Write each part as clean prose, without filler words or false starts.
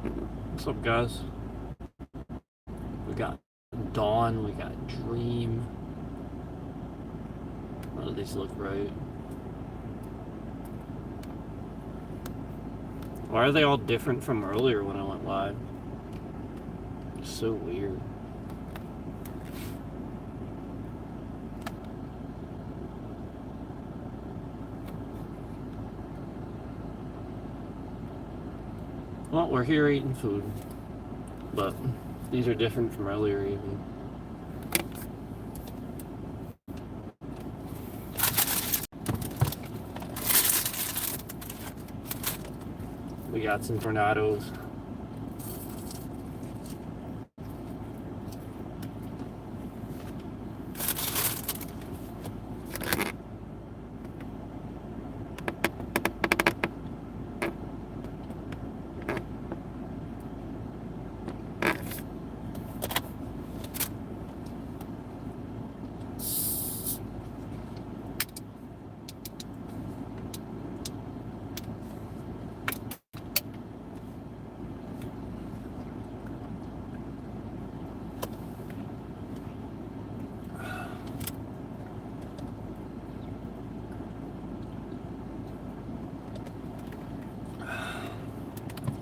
What's up, guys? We got Dawn, we got Dream. None of these look right. Why are they all different from earlier when I went live? It's so weird. Well, we're here eating food, but these are different from earlier even. We got some tornadoes.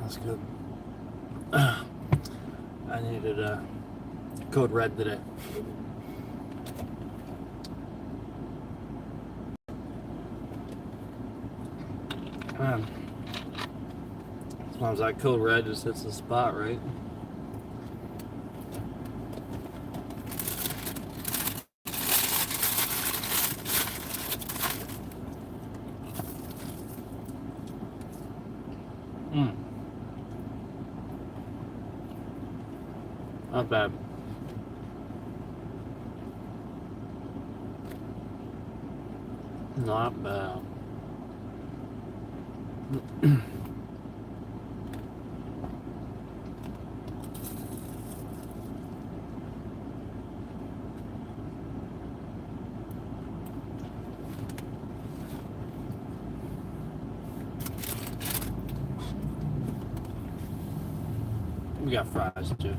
That's good. I needed a code red today. Man, sometimes that code red just hits the spot, right? Not bad. Not bad. We got fries too.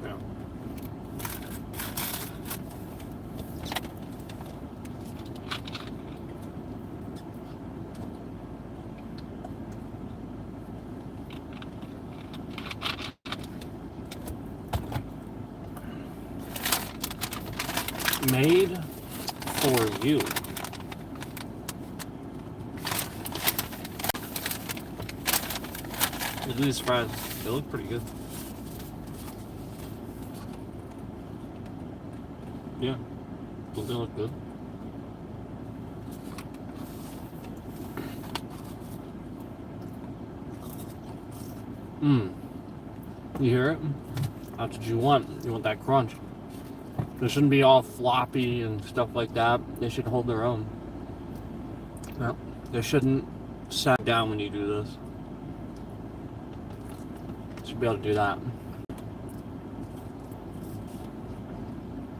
Yeah. Made for you. Look at these fries. They look pretty good. Yeah. Don't they look good? You hear it? That's what you want. You want that crunch. They shouldn't be all floppy and stuff like that. They should hold their own. No, they shouldn't sat down when you do this. Should be able to do that.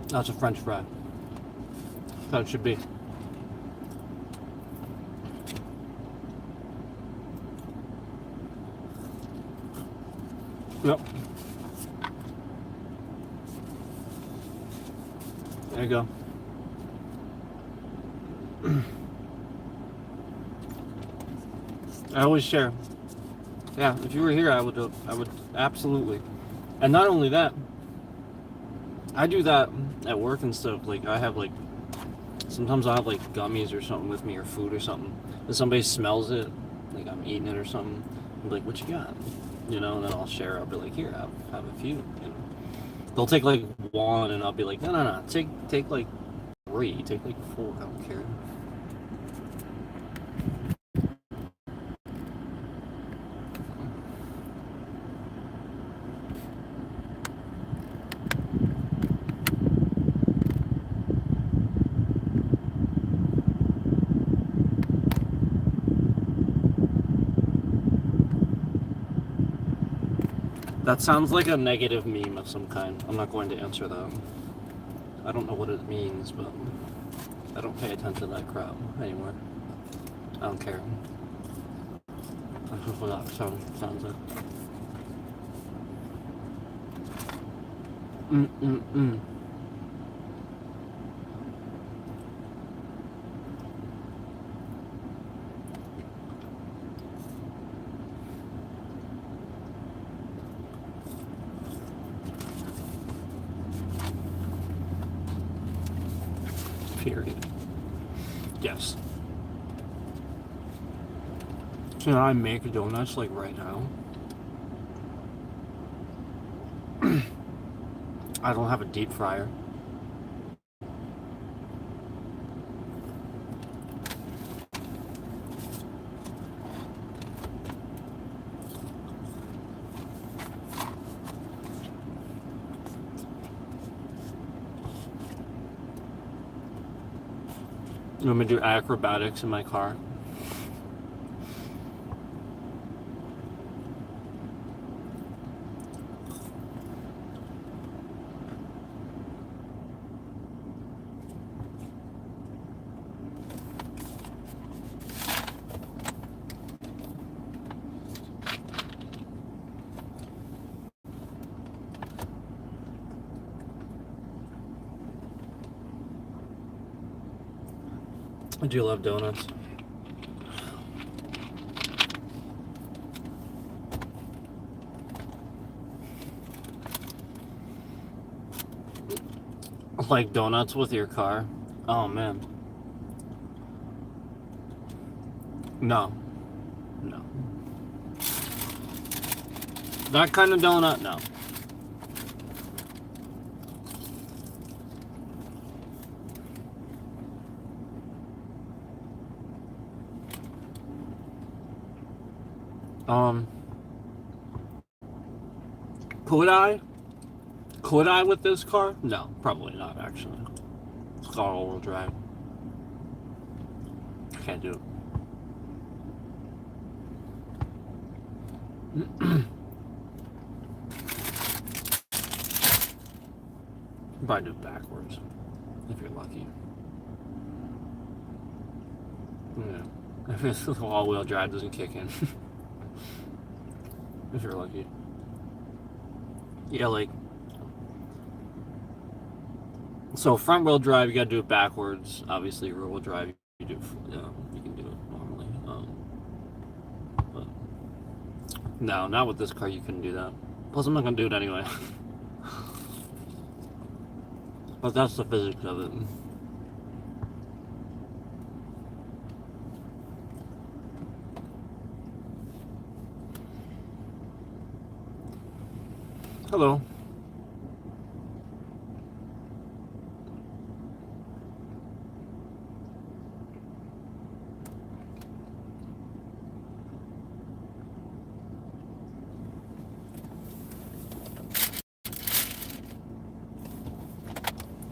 That's a French fry. That's how it should be. Yep. There you go. I always share. Yeah, if you were here, I would absolutely. And not only that, I do that at work and stuff. Like I have sometimes I'll have like gummies or something with me or food or something. And somebody smells it, like I'm eating it or something. I'm like, what you got? You know, and then I'll share. I'll be like, here, have a few. You know, they'll take like one, and I'll be like, no, take like 3, take like 4. I don't care. That sounds like a negative meme of some kind. I'm not going to answer that. I don't know what it means, but I don't pay attention to that crap anymore. I don't care. Hopefully that sounds it. Mm-mm-mm. Period. Yes. Can I make donuts like right now? I don't have a deep fryer. You want me to do acrobatics in my car? I do love donuts. Like donuts with your car? Oh man. No. No. That kind of donut? No. Could I? Could I with this car? No, probably not actually. It's got all-wheel drive. Can't do it. Probably do it backwards, if you're lucky. Yeah. If the all-wheel drive doesn't kick in. If you're lucky. Yeah, like... So front-wheel drive, you gotta do it backwards. Obviously, rear-wheel drive, you do, you can do it normally. But no, not with this car. You couldn't do that. Plus, I'm not gonna do it anyway. But that's the physics of it. Hello.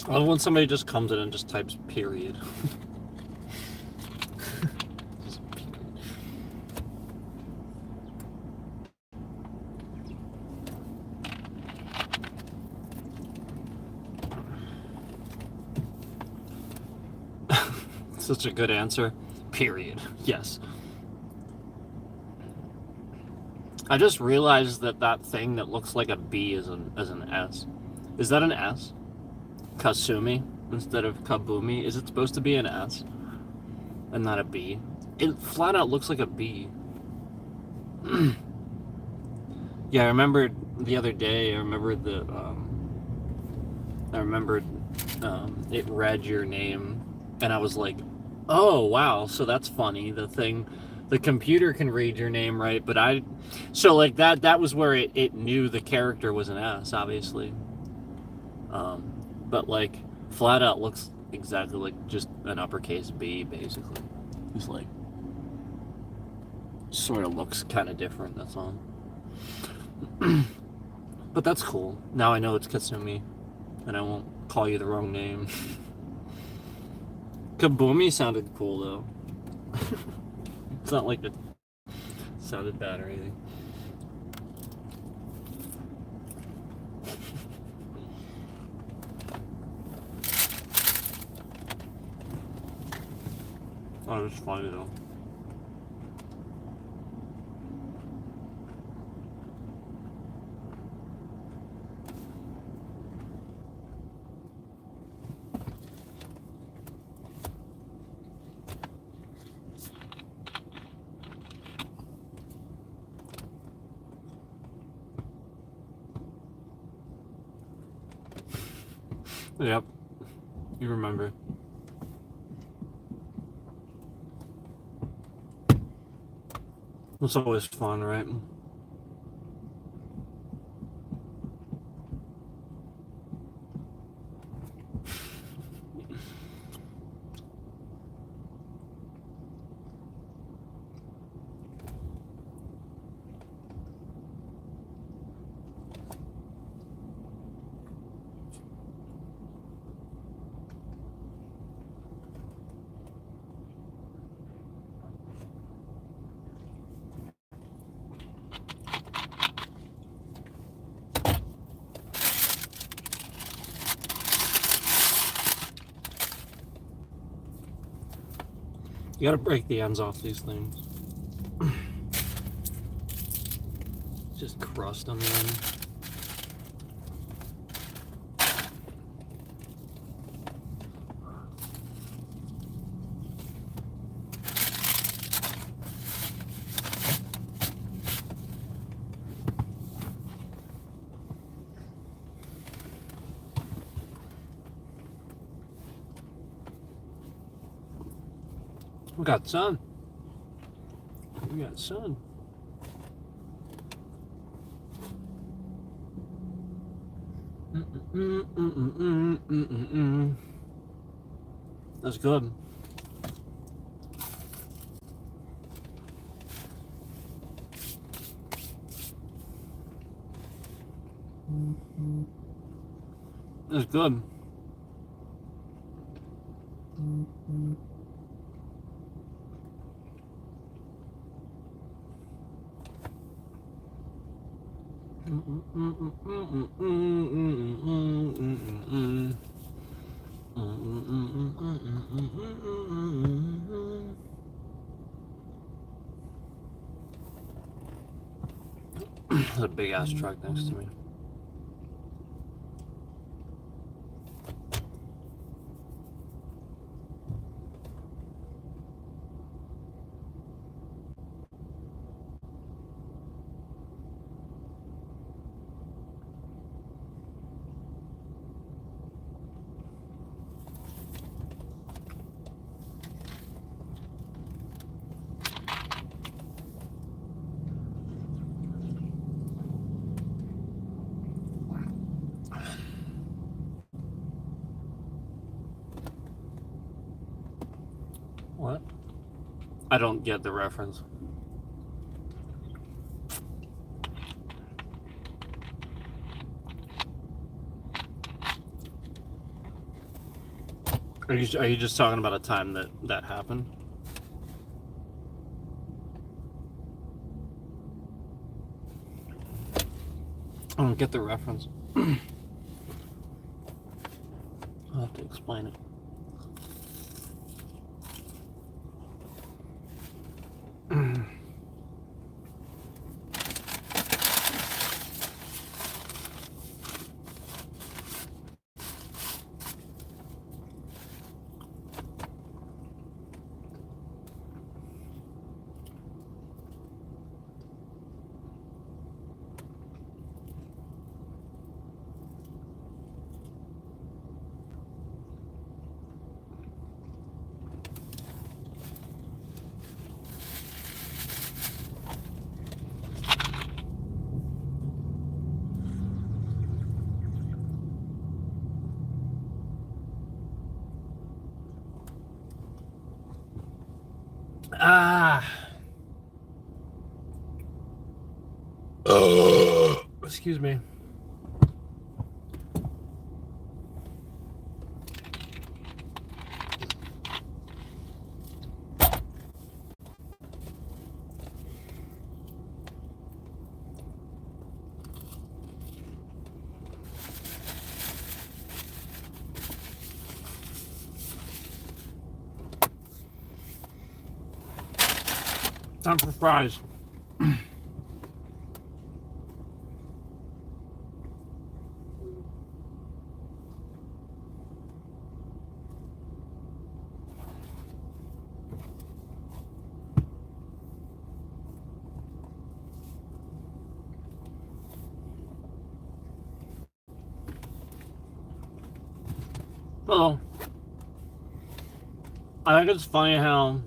I love when somebody just comes in and just types period. Such a good answer. Period. Yes. I just realized that that thing that looks like a B is an S. Is that an S? Kasumi instead of Kabumi? Is it supposed to be an S and not a B? It flat out looks like a B. Yeah, I remembered the other day. I remembered it read your name, and I was like, "Oh wow!" So that's funny. The computer can read your name, right? But so like that was where it knew the character was an S, obviously. But like flat out looks exactly like just an uppercase B, basically. It's like sort of looks kind of different. That's all. But that's cool. Now I know it's Kasumi, and I won't call you the wrong name. Kabumi sounded cool though. It's not like it sounded bad or anything. Oh, it's funny though. Yep. You remember. It's always fun, right? You gotta break the ends off these things. Just crust on the end. We got sun. We got sun. That's good. That's good. There's a big ass truck next to me. What? I don't get the reference. Are you just talking about a time that happened? I don't get the reference. I'll have to explain it. Ah. Excuse me. Time for fries. Well, I think it's funny how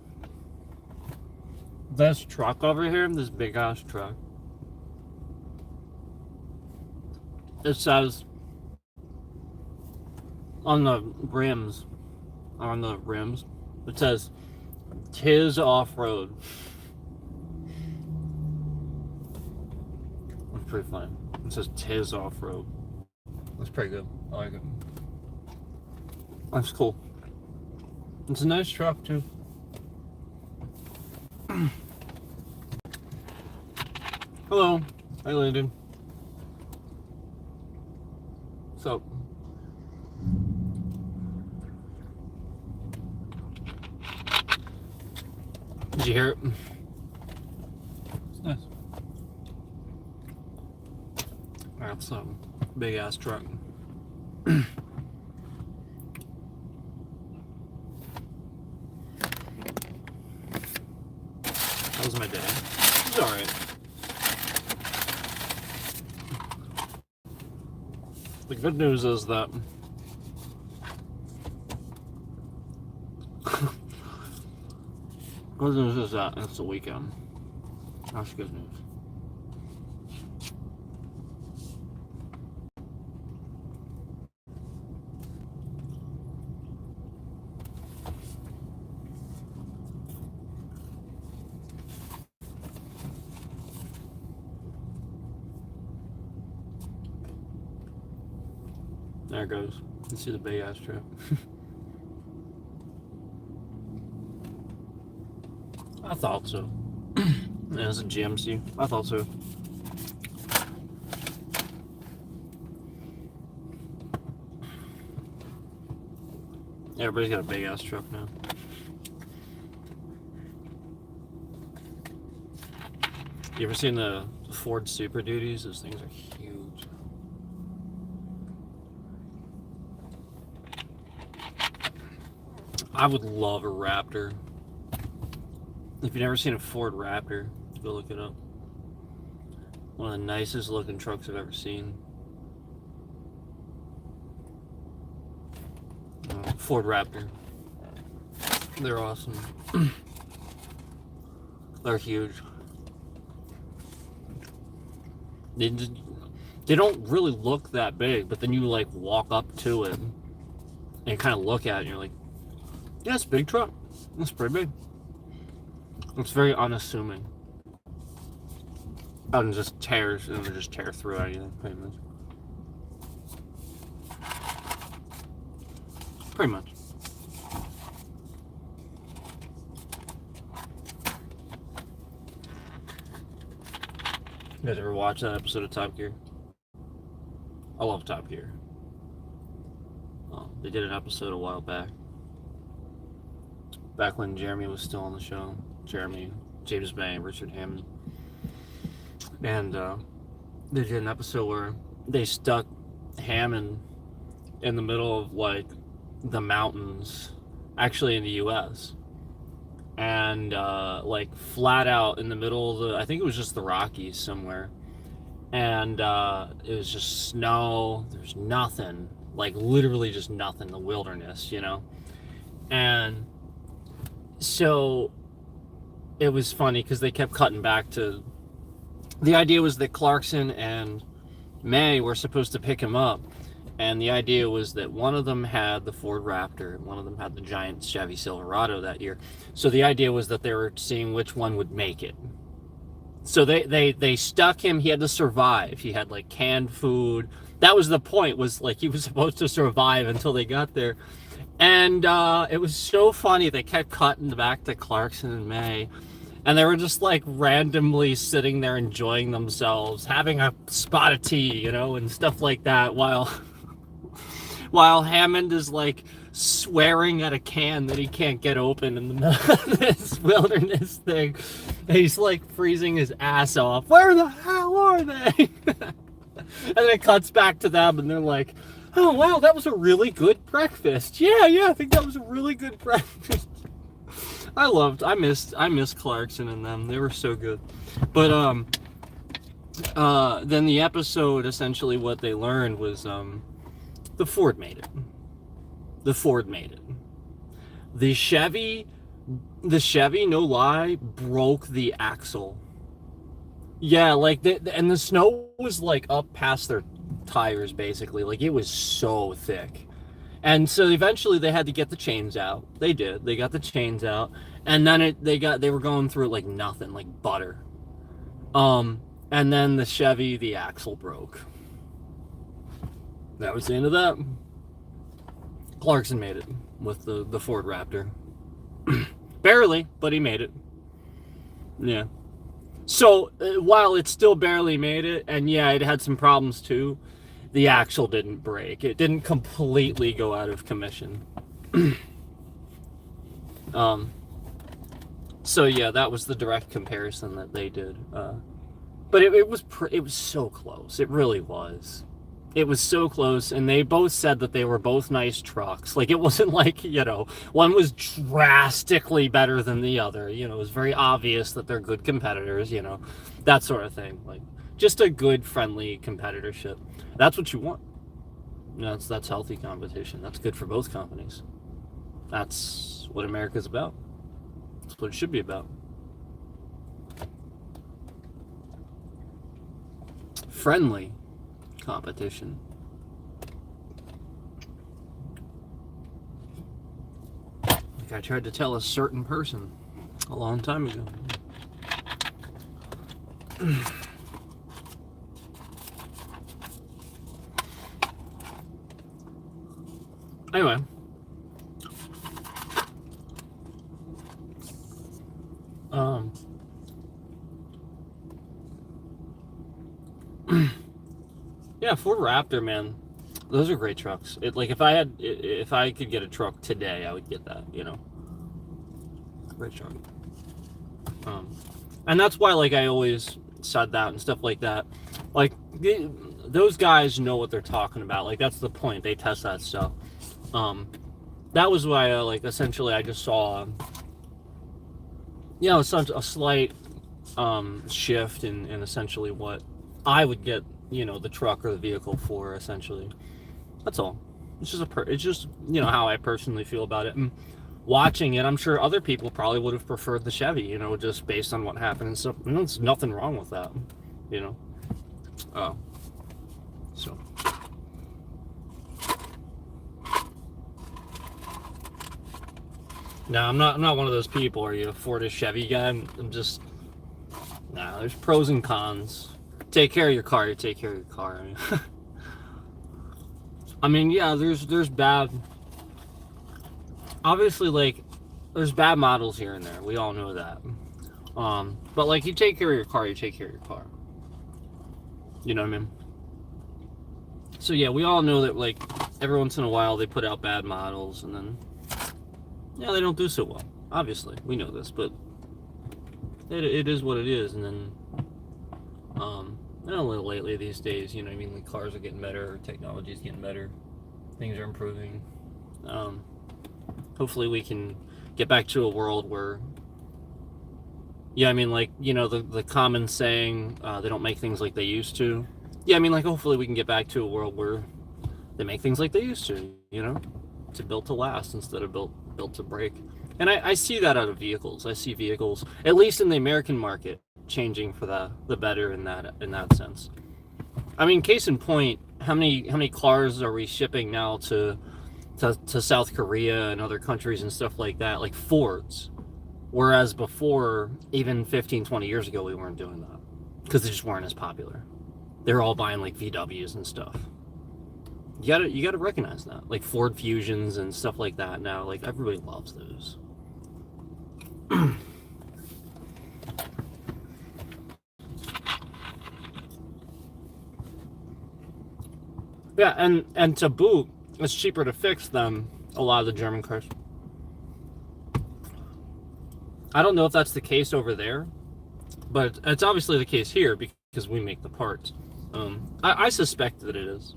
this truck over here, this big ass truck, it says on the rims, it says "Tis Off-Road." That's pretty funny. It says "Tis Off-Road." That's pretty good. I like it. That's cool. It's a nice truck too. Hello. Hi, Landon. So, did you hear it? It's nice. That's a big ass truck. That was my day. It's alright. The good news is that it's the weekend. That's good news. There it goes. You can see the big ass truck. I thought so. Yeah, it's a GMC. I thought so. Everybody's got a big ass truck now. You ever seen the Ford Super Duties? Those things are huge. I would love a Raptor. If you've never seen a Ford Raptor, go look it up. One of the nicest looking trucks I've ever seen. Ford Raptor. They're awesome. They're huge. They don't really look that big, but then you like walk up to it and kind of look at it and you're like, yeah, it's a big truck. It's pretty big. It's very unassuming. And just tear through anything, pretty much. Pretty much. You guys ever watch that episode of Top Gear? I love Top Gear. They did an episode a while back when Jeremy was still on the show. Jeremy, James May, Richard Hammond. And they did an episode where they stuck Hammond in the middle of like the mountains, actually in the US. And like flat out in the middle of the, I think it was just the Rockies somewhere. And it was just snow, there's nothing, like literally just nothing, the wilderness, you know? And so it was funny because they kept cutting back to, the idea was that Clarkson and May were supposed to pick him up, and the idea was that one of them had the Ford Raptor, one of them had the giant Chevy Silverado that year. So the idea was that they were seeing which one would make it. So they stuck him. He had to survive. He had like canned food. That was the point, was like he was supposed to survive until they got there. And it was so funny. They kept cutting back to Clarkson and May, and they were just like randomly sitting there enjoying themselves, having a spot of tea, you know, and stuff like that, while Hammond is like swearing at a can that he can't get open in the middle of this wilderness thing. And he's like freezing his ass off. Where the hell are they? And then it cuts back to them, and they're like, oh wow, that was a really good breakfast. Yeah, I think that was a really good breakfast. I missed Clarkson and them. They were so good. But then the episode, essentially what they learned was the Ford made it. The Ford made it. The Chevy, no lie, broke the axle. Yeah, like and the snow was like up past their tires basically. Like it was so thick. And so eventually they had to get the chains out. They did. They got the chains out, and then they were going through it like nothing, like butter. And then the Chevy, the axle broke. That was the end of that. Clarkson made it with the Ford Raptor. Barely, but he made it. Yeah. So while it still barely made it, and yeah, it had some problems too, the axle didn't break. It didn't completely go out of commission. So yeah, that was the direct comparison that they did. But it was so close. It really was. It was so close, and they both said that they were both nice trucks. Like, it wasn't like, one was drastically better than the other. It was very obvious that they're good competitors, that sort of thing. Like, just a good, friendly competitorship. That's what you want. That's healthy competition. That's good for both companies. That's what America's about. That's what it should be about. Friendly competition. Like I tried to tell a certain person a long time ago. Anyway. Yeah, Ford Raptor, man, those are great trucks. If I could get a truck today, I would get that. Great truck. And that's why, like, I always said that and stuff like that. Like, those guys know what they're talking about. Like, that's the point. They test that stuff. That was why, essentially, I just saw, a slight shift in essentially what I would get, the truck or the vehicle for, essentially. That's all. It's just how I personally feel about it. And watching it, I'm sure other people probably would have preferred the Chevy, just based on what happened and stuff. There's nothing wrong with that, So. No, I'm not one of those people. Are you a Ford or Chevy guy? I'm just, there's pros and cons. Take care of your car, you take care of your car. I mean, yeah, there's bad, obviously, like, there's bad models here and there. We all know that. But, like, you take care of your car, you take care of your car. You know what I mean? So, yeah, we all know that, like, every once in a while they put out bad models, and then, they don't do so well. Obviously, we know this, but it is what it is. And then, lately these days, the cars are getting better, technology's getting better, things are improving. Hopefully we can get back to a world where, the common saying, they don't make things like they used to. Hopefully we can get back to a world where they make things like they used to, to built to last instead of built to break. And I see that out of vehicles. I see vehicles, at least in the American market, changing for the better in that sense. Case in point, how many cars are we shipping now to South Korea and other countries and stuff like that, like Fords, whereas before, even 15-20 years ago, we weren't doing that because they just weren't as popular. They're all buying like VWs and stuff. You gotta recognize that, like Ford Fusions and stuff like that now. Like, everybody loves those. Yeah, and to boot, it's cheaper to fix than a lot of the German cars. I don't know if that's the case over there, but it's obviously the case here because we make the parts. I suspect that it is.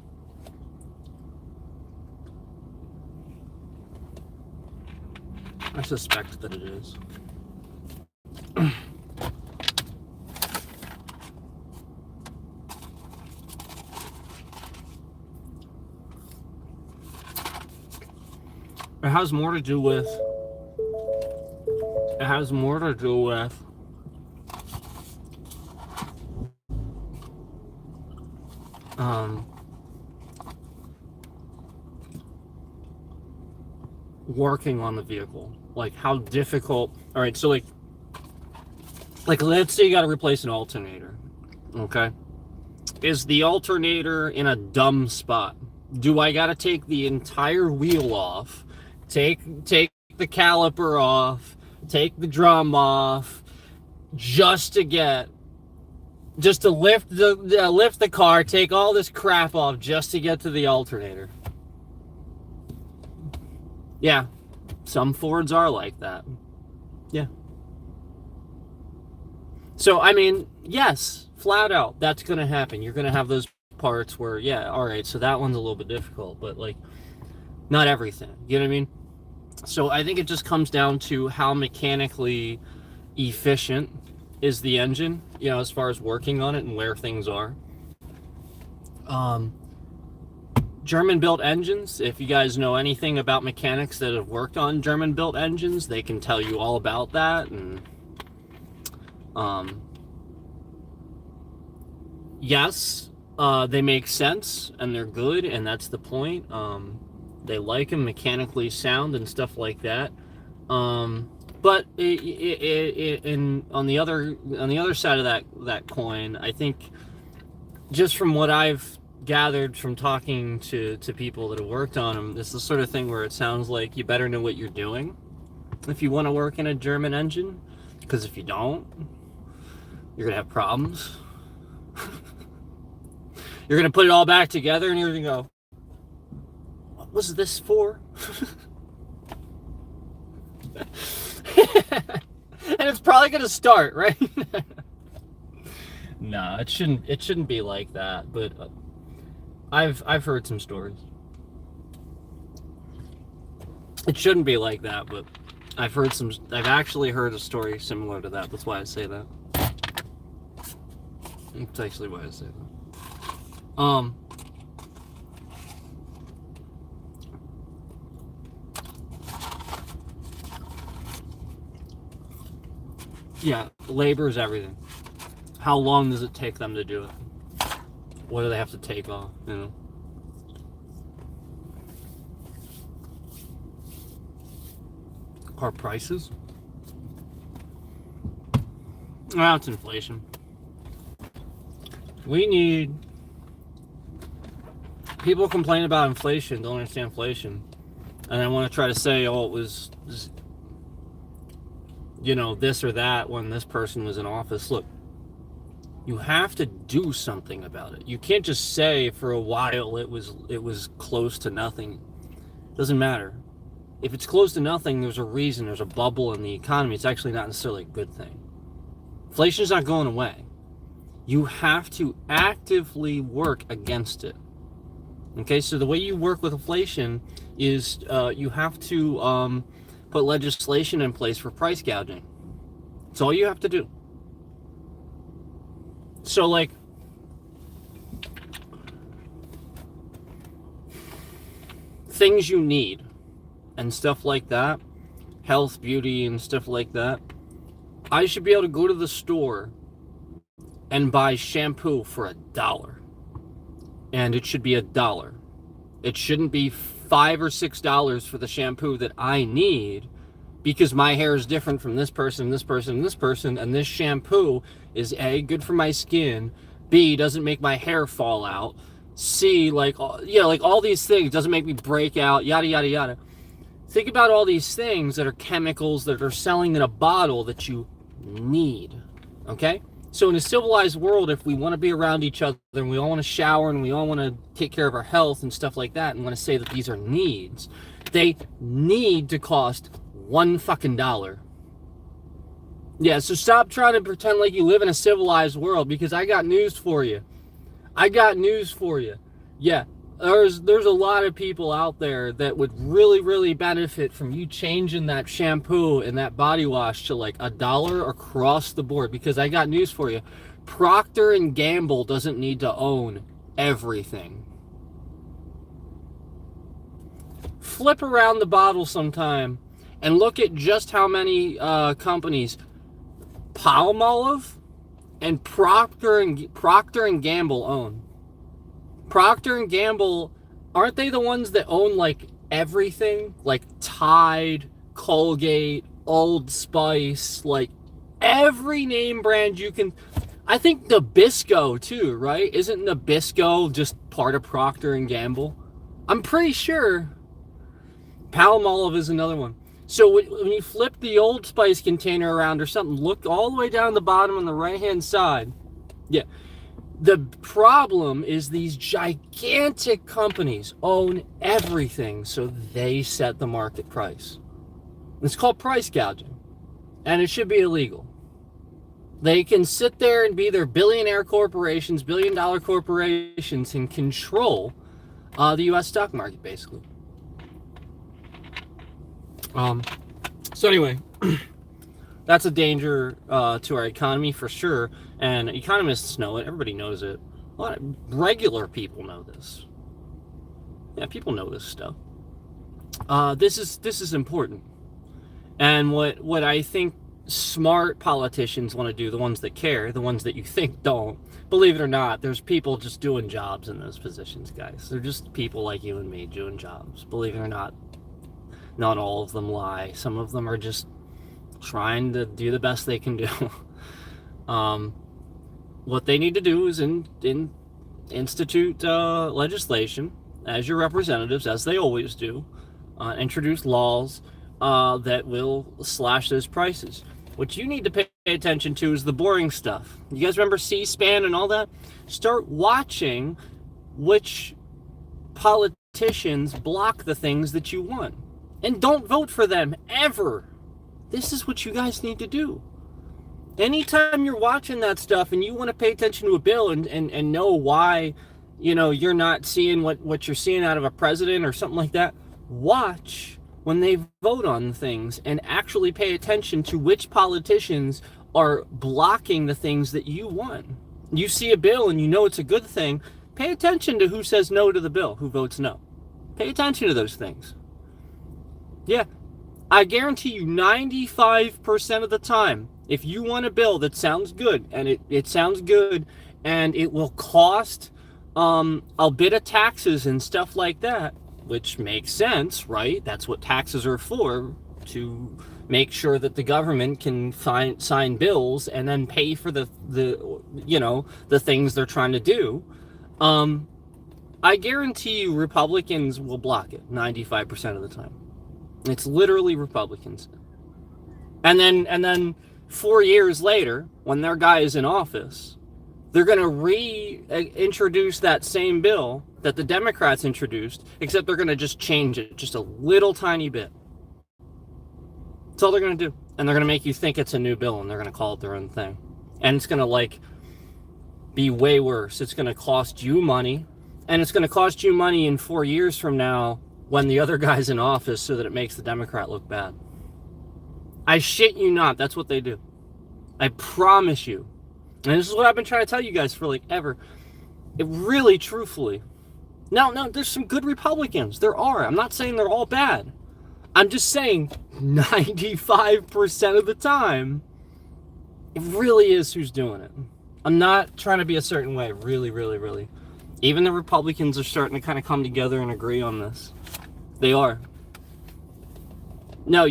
I suspect that it is. It has more to do with. It has more to do with. Working on the vehicle, like how difficult. All right, so like let's say you got to replace an alternator. Okay, is the alternator in a dumb spot? Do I got to take the entire wheel off, take the caliper off, take the drum off, just to lift the car, take all this crap off just to get to the alternator? Yeah, some Fords are like that. Yeah. So, I mean, yes, flat out, that's going to happen. You're going to have those parts where, yeah, all right, so that one's a little bit difficult, but, like, not everything. You know what I mean? So I think it just comes down to how mechanically efficient is the engine, you know, as far as working on it and where things are. German-built engines, if you guys know anything about mechanics that have worked on German-built engines, they can tell you all about that. And yes, they make sense and they're good, and that's the point. They like them mechanically sound and stuff like that. But on the other side of that coin, I think just from what I've gathered from talking to people that have worked on them, it's the sort of thing where it sounds like you better know what you're doing if you want to work in a German engine, because if you don't, you're gonna have problems. You're gonna put it all back together and you're gonna go, what was this for? And it's probably gonna start, right? No, it shouldn't be like that, but I've heard some stories. It shouldn't be like that, but I've actually heard a story similar to that. That's why I say that. That's actually why I say that. Yeah, labor is everything. How long does it take them to do it? What do they have to take off, you know? Car prices? Well, it's inflation. People complain about inflation, don't understand inflation. And I want to try to say, oh, it was, you know, this or that when this person was in office. Look, you have to do something about it. You can't just say for a while it was close to nothing. It doesn't matter. If it's close to nothing, there's a reason, there's a bubble in the economy. It's actually not necessarily a good thing. Inflation's not going away. You have to actively work against it. Okay, so the way you work with inflation is you have to put legislation in place for price gouging. That's all you have to do. So, like, things you need and stuff like that, health, beauty, and stuff like that, I should be able to go to the store and buy shampoo for $1. And it should be $1. It shouldn't be $5 or $6 for the shampoo that I need, because my hair is different from this person, this person, this person, and this shampoo is A, good for my skin, B, doesn't make my hair fall out, C, like, yeah, like all these things, doesn't make me break out, yada, yada, yada. Think about all these things that are chemicals that are selling in a bottle that you need, okay? So in a civilized world, if we want to be around each other and we all want to shower and we all want to take care of our health and stuff like that and want to say that these are needs, they need to cost $1. Yeah, so stop trying to pretend like you live in a civilized world, because I got news for you. Yeah, there's a lot of people out there that would really, really benefit from you changing that shampoo and that body wash to like $1 across the board, because I got news for you. Procter and Gamble doesn't need to own everything. flip around the bottle sometime and look at just how many companies Palmolive and Procter and Gamble own. Procter and Gamble, aren't they the ones that own like everything? Like Tide, Colgate, Old Spice, like every name brand you can. I think Nabisco too, right? Isn't Nabisco just part of Procter and Gamble? I'm pretty sure. Palmolive is another one. So when you flip the Old Spice container around or something, look all the way down the bottom on the right-hand side. Yeah. The problem is these gigantic companies own everything, so they set the market price. It's called price gouging, and it should be illegal. They can sit there and be their billionaire corporations, billion-dollar corporations, and control the U.S. stock market, basically. So anyway, that's a danger to our economy for sure, and economists know it. Everybody knows it. A lot of regular people know this. Yeah, people know this stuff. This is important, and what I think smart politicians want to do, the ones that care, the ones that you think don't. Believe it or not, there's people just doing jobs in those positions, guys. They're just people like you and me doing jobs. Believe it or not, not all of them lie. Some of them are just trying to do the best they can do. What they need to do is institute legislation as your representatives, as they always do, introduce laws that will slash those prices. What you need to pay attention to is the boring stuff. You guys remember C-SPAN and all that? Start watching which politicians block the things that you want. And don't vote for them, ever. This is what you guys need to do. Anytime you're watching that stuff and you want to pay attention to a bill and know why, you're not seeing what you're seeing out of a president or something like that, watch when they vote on things and actually pay attention to which politicians are blocking the things that you want. You see a bill and you know it's a good thing, pay attention to who says no to the bill, who votes no. Pay attention to those things. Yeah, I guarantee you 95% of the time, if you want a bill that sounds good, and it sounds good, and it will cost a bit of taxes and stuff like that, which makes sense, right? That's what taxes are for, to make sure that the government can sign bills and then pay for the things they're trying to do. I guarantee you Republicans will block it 95% of the time. It's literally Republicans. And then 4 years later, when their guy is in office, they're going to reintroduce that same bill that the Democrats introduced, except they're going to just change it just a little tiny bit. That's all they're going to do. And they're going to make you think it's a new bill, and they're going to call it their own thing. And it's going to be way worse. It's going to cost you money, and it's going to cost you money in 4 years from now when the other guy's in office, so that it makes the Democrat look bad. I shit you not, that's what they do. I promise you. And this is what I've been trying to tell you guys for ever. It really, truthfully. No, there's some good Republicans. There are. I'm not saying they're all bad. I'm just saying 95% of the time, it really is who's doing it. I'm not trying to be a certain way. Really, really, really. Even the Republicans are starting to kind of come together and agree on this. They are. No,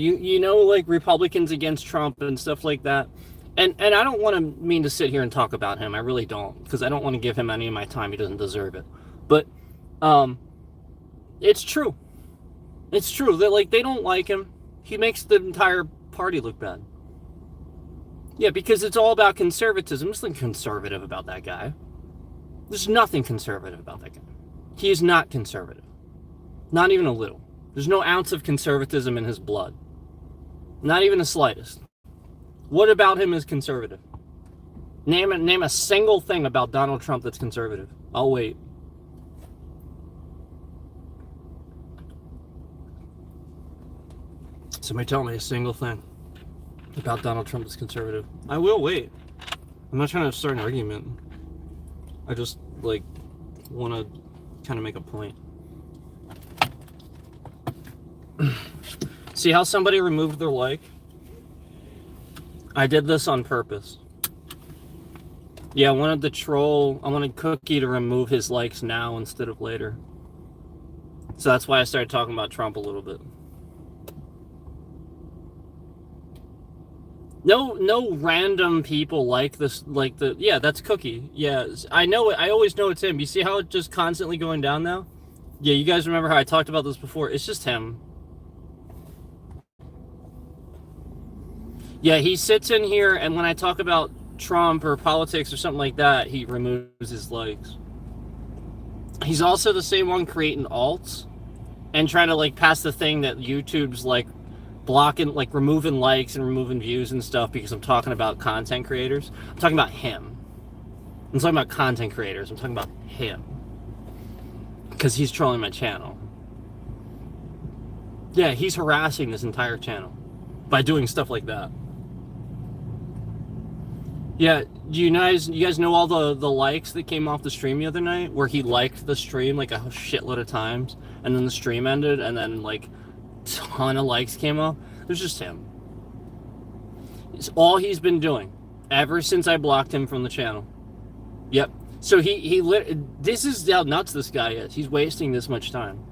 Republicans against Trump and stuff like that. And I don't want to mean to sit here and talk about him. I really don't, because I don't want to give him any of my time. He doesn't deserve it. But it's true. It's true. They don't like him. He makes the entire party look bad. Yeah, because it's all about conservatism. There's nothing conservative about that guy. There's nothing conservative about that guy. He is not conservative. Not even a little. There's no ounce of conservatism in his blood. Not even the slightest. What about him is conservative? Name a single thing about Donald Trump that's conservative. I'll wait. Somebody tell me a single thing about Donald Trump that's conservative. I will wait. I'm not trying to start an argument. I just want to kind of make a point. See how somebody removed their like? I did this on purpose. Yeah, I wanted Cookie to remove his likes now instead of later. So that's why I started talking about Trump a little bit. No random people like this, yeah, that's Cookie. Yeah, I know it. I always know it's him. You see how it's just constantly going down now? Yeah, you guys remember how I talked about this before? It's just him. Yeah, he sits in here, and when I talk about Trump or politics or something like that, he removes his likes. He's also the same one creating alts and trying to like pass the thing that YouTube's like blocking, like removing likes and removing views and stuff because I'm talking about content creators. I'm talking about him. I'm talking about content creators. I'm talking about him because he's trolling my channel. Yeah, he's harassing this entire channel by doing stuff like that. Yeah, do you guys know all the likes that came off the stream the other night where he liked the stream like a shitload of times and then the stream ended and then like ton of likes came off? It was just him. It's all he's been doing ever since I blocked him from the channel. Yep. So this is how nuts this guy is. He's wasting this much time.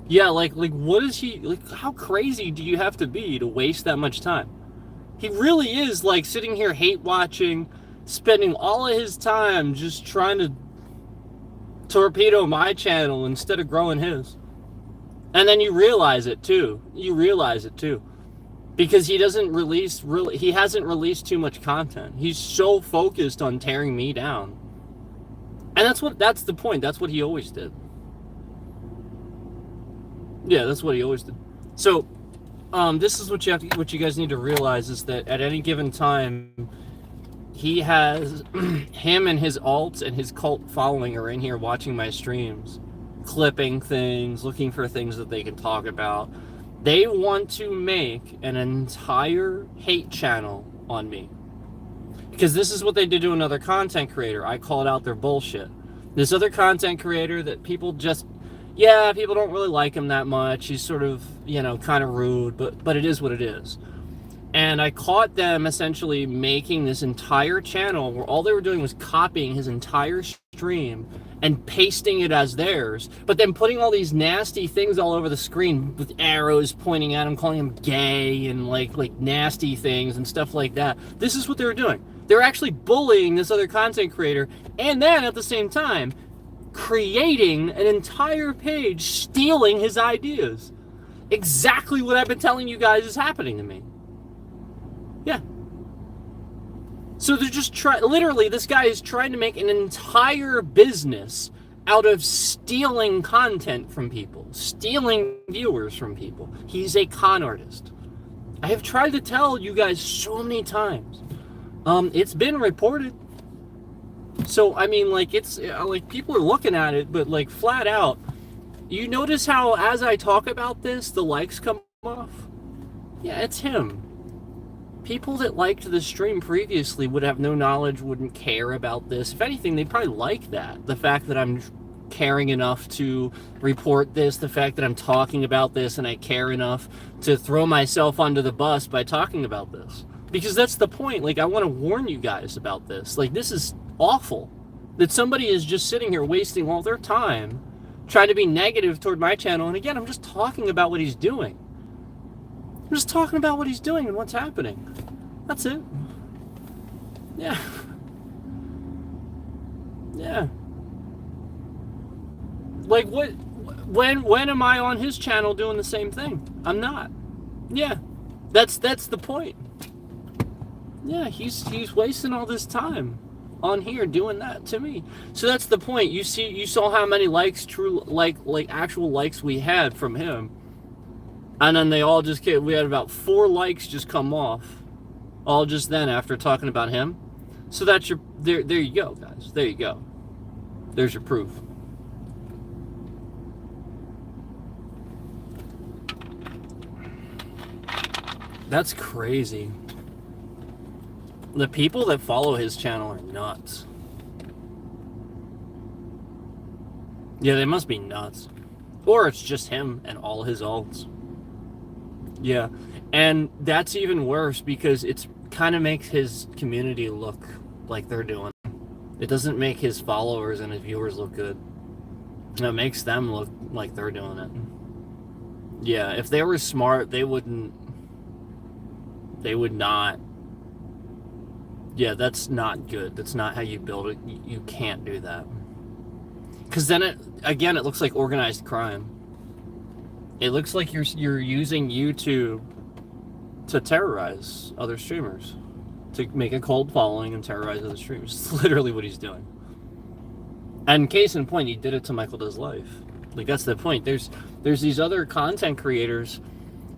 Yeah, like what is he, like how crazy do you have to be to waste that much time? He really is like sitting here hate watching, spending all of his time just trying to torpedo my channel instead of growing his. And then you realize it too. Because he hasn't released too much content. He's so focused on tearing me down. And that's the point. That's what he always did. Yeah, that's what he always did. So this is what you guys need to realize is that at any given time, he has him and his alts and his cult following are in here watching my streams, clipping things, looking for things that they can talk about. They want to make an entire hate channel on me because this is what they did to another content creator. I called out their bullshit. This other content creator that people don't really like him that much. He's sort of, kind of rude, but it is what it is. And I caught them essentially making this entire channel where all they were doing was copying his entire stream and pasting it as theirs, but then putting all these nasty things all over the screen with arrows pointing at him, calling him gay and like nasty things and stuff like that. This is what they were doing. They were actually bullying this other content creator, and then at the same time creating an entire page stealing his ideas. Exactly what I've been telling you guys is happening to me. Yeah. So they're just literally, this guy is trying to make an entire business out of stealing content from people, stealing viewers from people. He's a con artist. I have tried to tell you guys so many times. It's been reported. So, I mean, like, it's, like, people are looking at it, but, like, flat out, you notice how, as I talk about this, the likes come off? Yeah, it's him. People that liked the stream previously would have no knowledge, wouldn't care about this. If anything, they'd probably like that. The fact that I'm caring enough to report this, the fact that I'm talking about this, and I care enough to throw myself under the bus by talking about this. Because that's the point. Like, I want to warn you guys about this. Like, this is awful that somebody is just sitting here wasting all their time trying to be negative toward my channel. And again, I'm just talking about what he's doing. I'm just talking about what he's doing and what's happening. That's it. Yeah. Yeah. Like, when am I on his channel doing the same thing? I'm not. Yeah. That's the point. Yeah, he's wasting all this time on here doing that to me. So that's the point. You saw how many likes, actual likes we had from him. And then they all just we had about 4 likes just come off. All just then after talking about him. So that's there you go, guys. There you go. There's your proof. That's crazy. The people that follow his channel are nuts. Yeah, they must be nuts. Or it's just him and all his alts. Yeah. And that's even worse because it's kind of makes his community look like they're doing it. It doesn't make his followers and his viewers look good. It makes them look like they're doing it. Yeah, if they were smart, they would not. Yeah, that's not good. That's not how you build it. You can't do that. Because then it looks like organized crime. It looks like you're using YouTube to terrorize other streamers, to make a cold following and terrorize other streamers. It's literally what he's doing. And case in point, he did it to Michael Does Life. Like, that's the point. There's these other content creators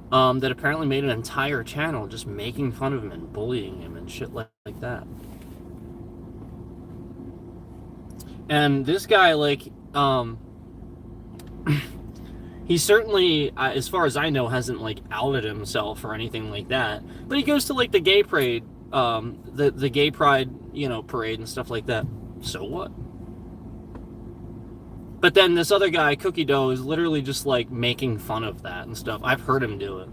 that apparently made an entire channel just making fun of him and bullying him and shit like that. And this guy, like, he certainly, as far as I know, hasn't, like, outed himself or anything like that. But he goes to, like, the gay parade, the gay pride, parade and stuff like that. So what? But then this other guy, Cookie Dough, is literally just, like, making fun of that and stuff. I've heard him do it.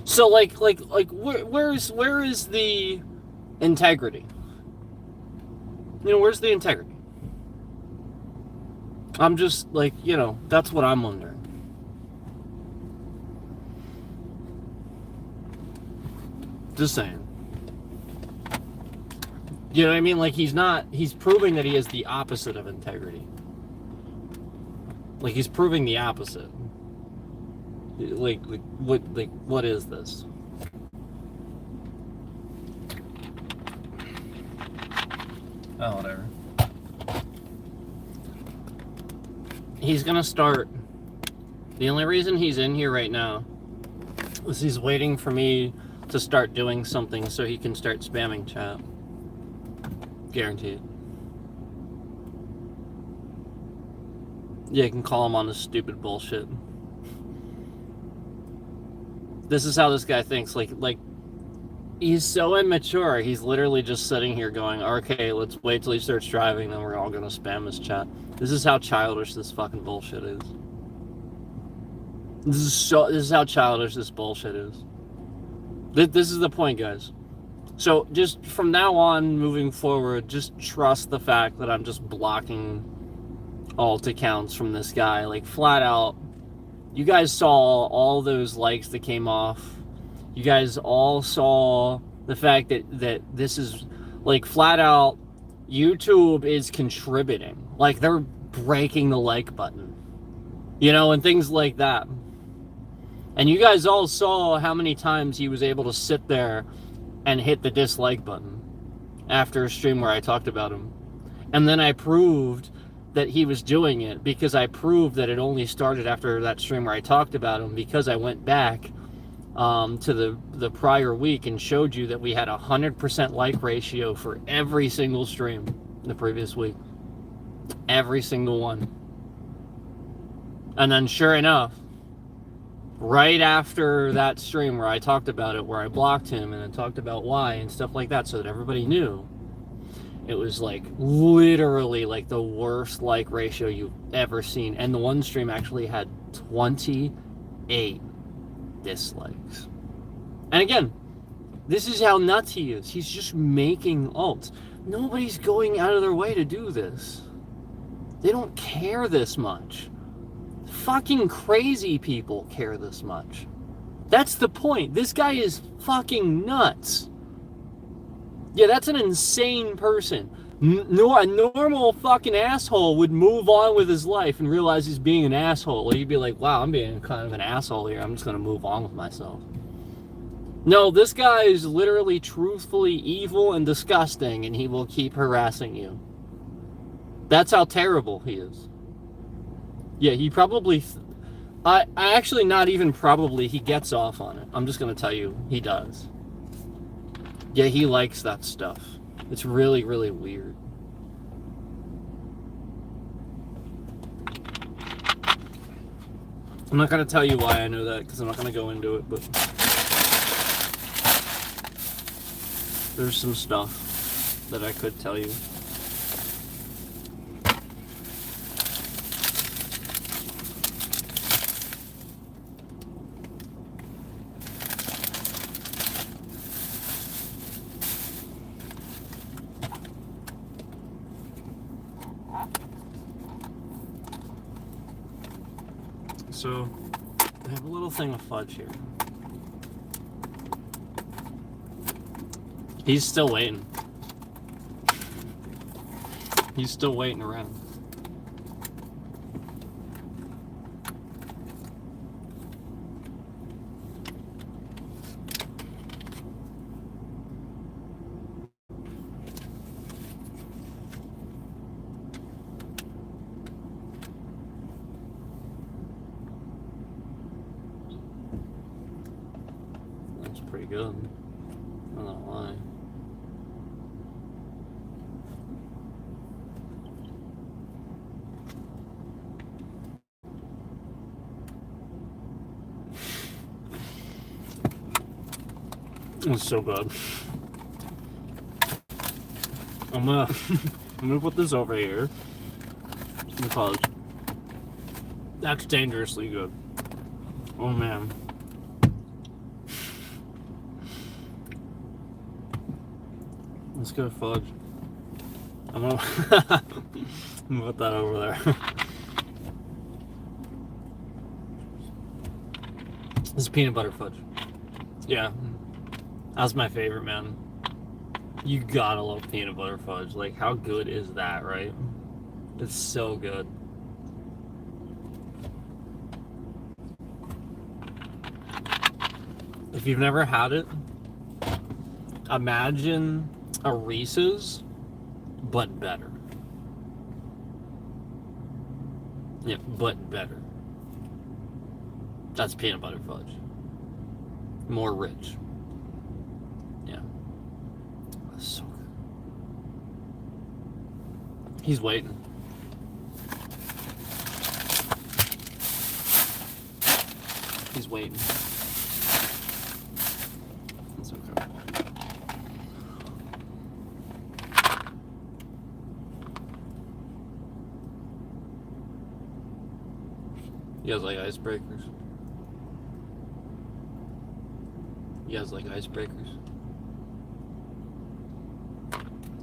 So, where is the integrity? Where's the integrity? I'm just, like, that's what I'm wondering. Just saying. You know what I mean? Like, he's proving that he has the opposite of integrity. Like, he's proving the opposite. What is this? Oh, whatever. He's gonna start. The only reason he's in here right now is he's waiting for me to start doing something so he can start spamming chat. Guaranteed. Yeah, you can call him on this stupid bullshit. This is how this guy thinks. Like he's so immature. He's literally just sitting here going, okay, let's wait till he starts driving, then we're all gonna spam his chat. This is how childish this fucking bullshit is. This is how childish this bullshit is. This is the point, guys. So just from now on, moving forward, just trust the fact that I'm just blocking alt accounts from this guy, like, flat out. You guys saw all those likes that came off. You guys all saw the fact that this is, like, flat out, YouTube is contributing. Like, they're breaking the like button. And things like that. And you guys all saw how many times he was able to sit there and hit the dislike button after a stream where I talked about him. And then I proved that he was doing it, because I proved that it only started after that stream where I talked about him, because I went back to the prior week and showed you that we had 100% like ratio for every single stream the previous week. Every single one. And then sure enough, right after that stream where I talked about it, where I blocked him and then talked about why and stuff like that so that everybody knew, it was, like, literally, like, the worst like ratio you've ever seen. And the one stream actually had 28 dislikes. And again, this is how nuts he is. He's just making alts. Nobody's going out of their way to do this. They don't care this much. Fucking crazy people care this much. That's the point. This guy is fucking nuts. Yeah, that's an insane person. A normal fucking asshole would move on with his life and realize he's being an asshole. He'd be like, wow, I'm being kind of an asshole here. I'm just going to move on with myself. No, this guy is literally truthfully evil and disgusting, and he will keep harassing you. That's how terrible he is. Yeah, he probably... I actually, not even probably, he gets off on it. I'm just going to tell you, he does. Yeah, he likes that stuff. It's really, really weird. I'm not going to tell you why I know that, because I'm not going to go into it, but... there's some stuff that I could tell you. So, I have a little thing of fudge here. He's still waiting. He's still waiting around. That's pretty good. I'm not lying. It's so good. I'm gonna put this over here because that's dangerously good. Oh man. Let's go fudge. I'm gonna put that over there. This is peanut butter fudge. Yeah. That's my favorite, man. You gotta love peanut butter fudge. Like, how good is that, right? It's so good. If you've never had it, imagine a Reese's, but better. Yeah, but better. That's peanut butter fudge. More rich. Yeah. That's so good. He's waiting. He's waiting. It's okay. You guys like icebreakers? You guys like icebreakers?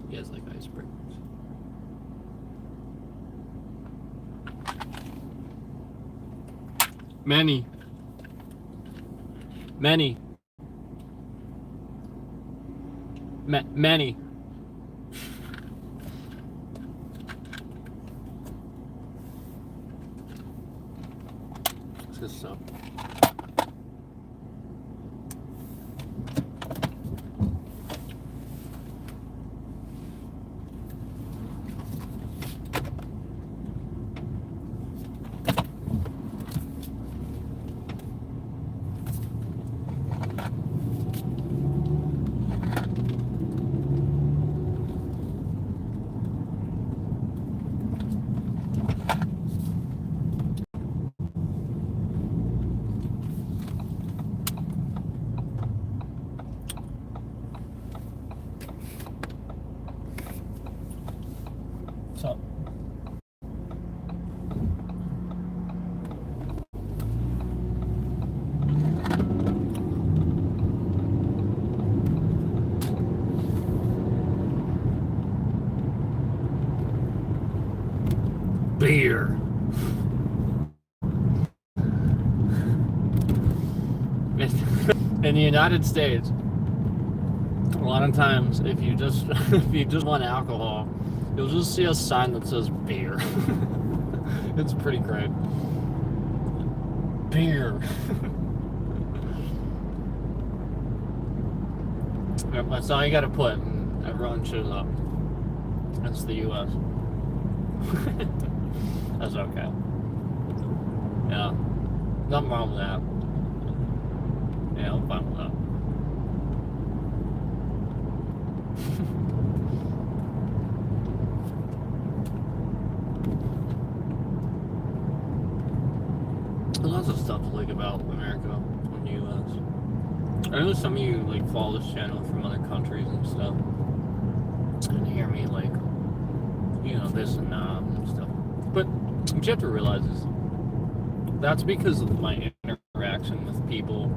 You guys like icebreakers? Many. Many. Many. It's good stuff. So. Beer. In the United States, a lot of times, if you just want alcohol, you'll just see a sign that says beer. It's pretty great. Beer. Yep, that's all you gotta put, and everyone shows up. That's the U.S. That's okay. Yeah. Nothing wrong with that. Yeah, I'm fine with that. There's lots of stuff to like about America and the U.S. I know some of you like follow this channel from other countries and stuff, and hear me like, you know, this and that and stuff. But what you have to realize is that's because of my interaction with people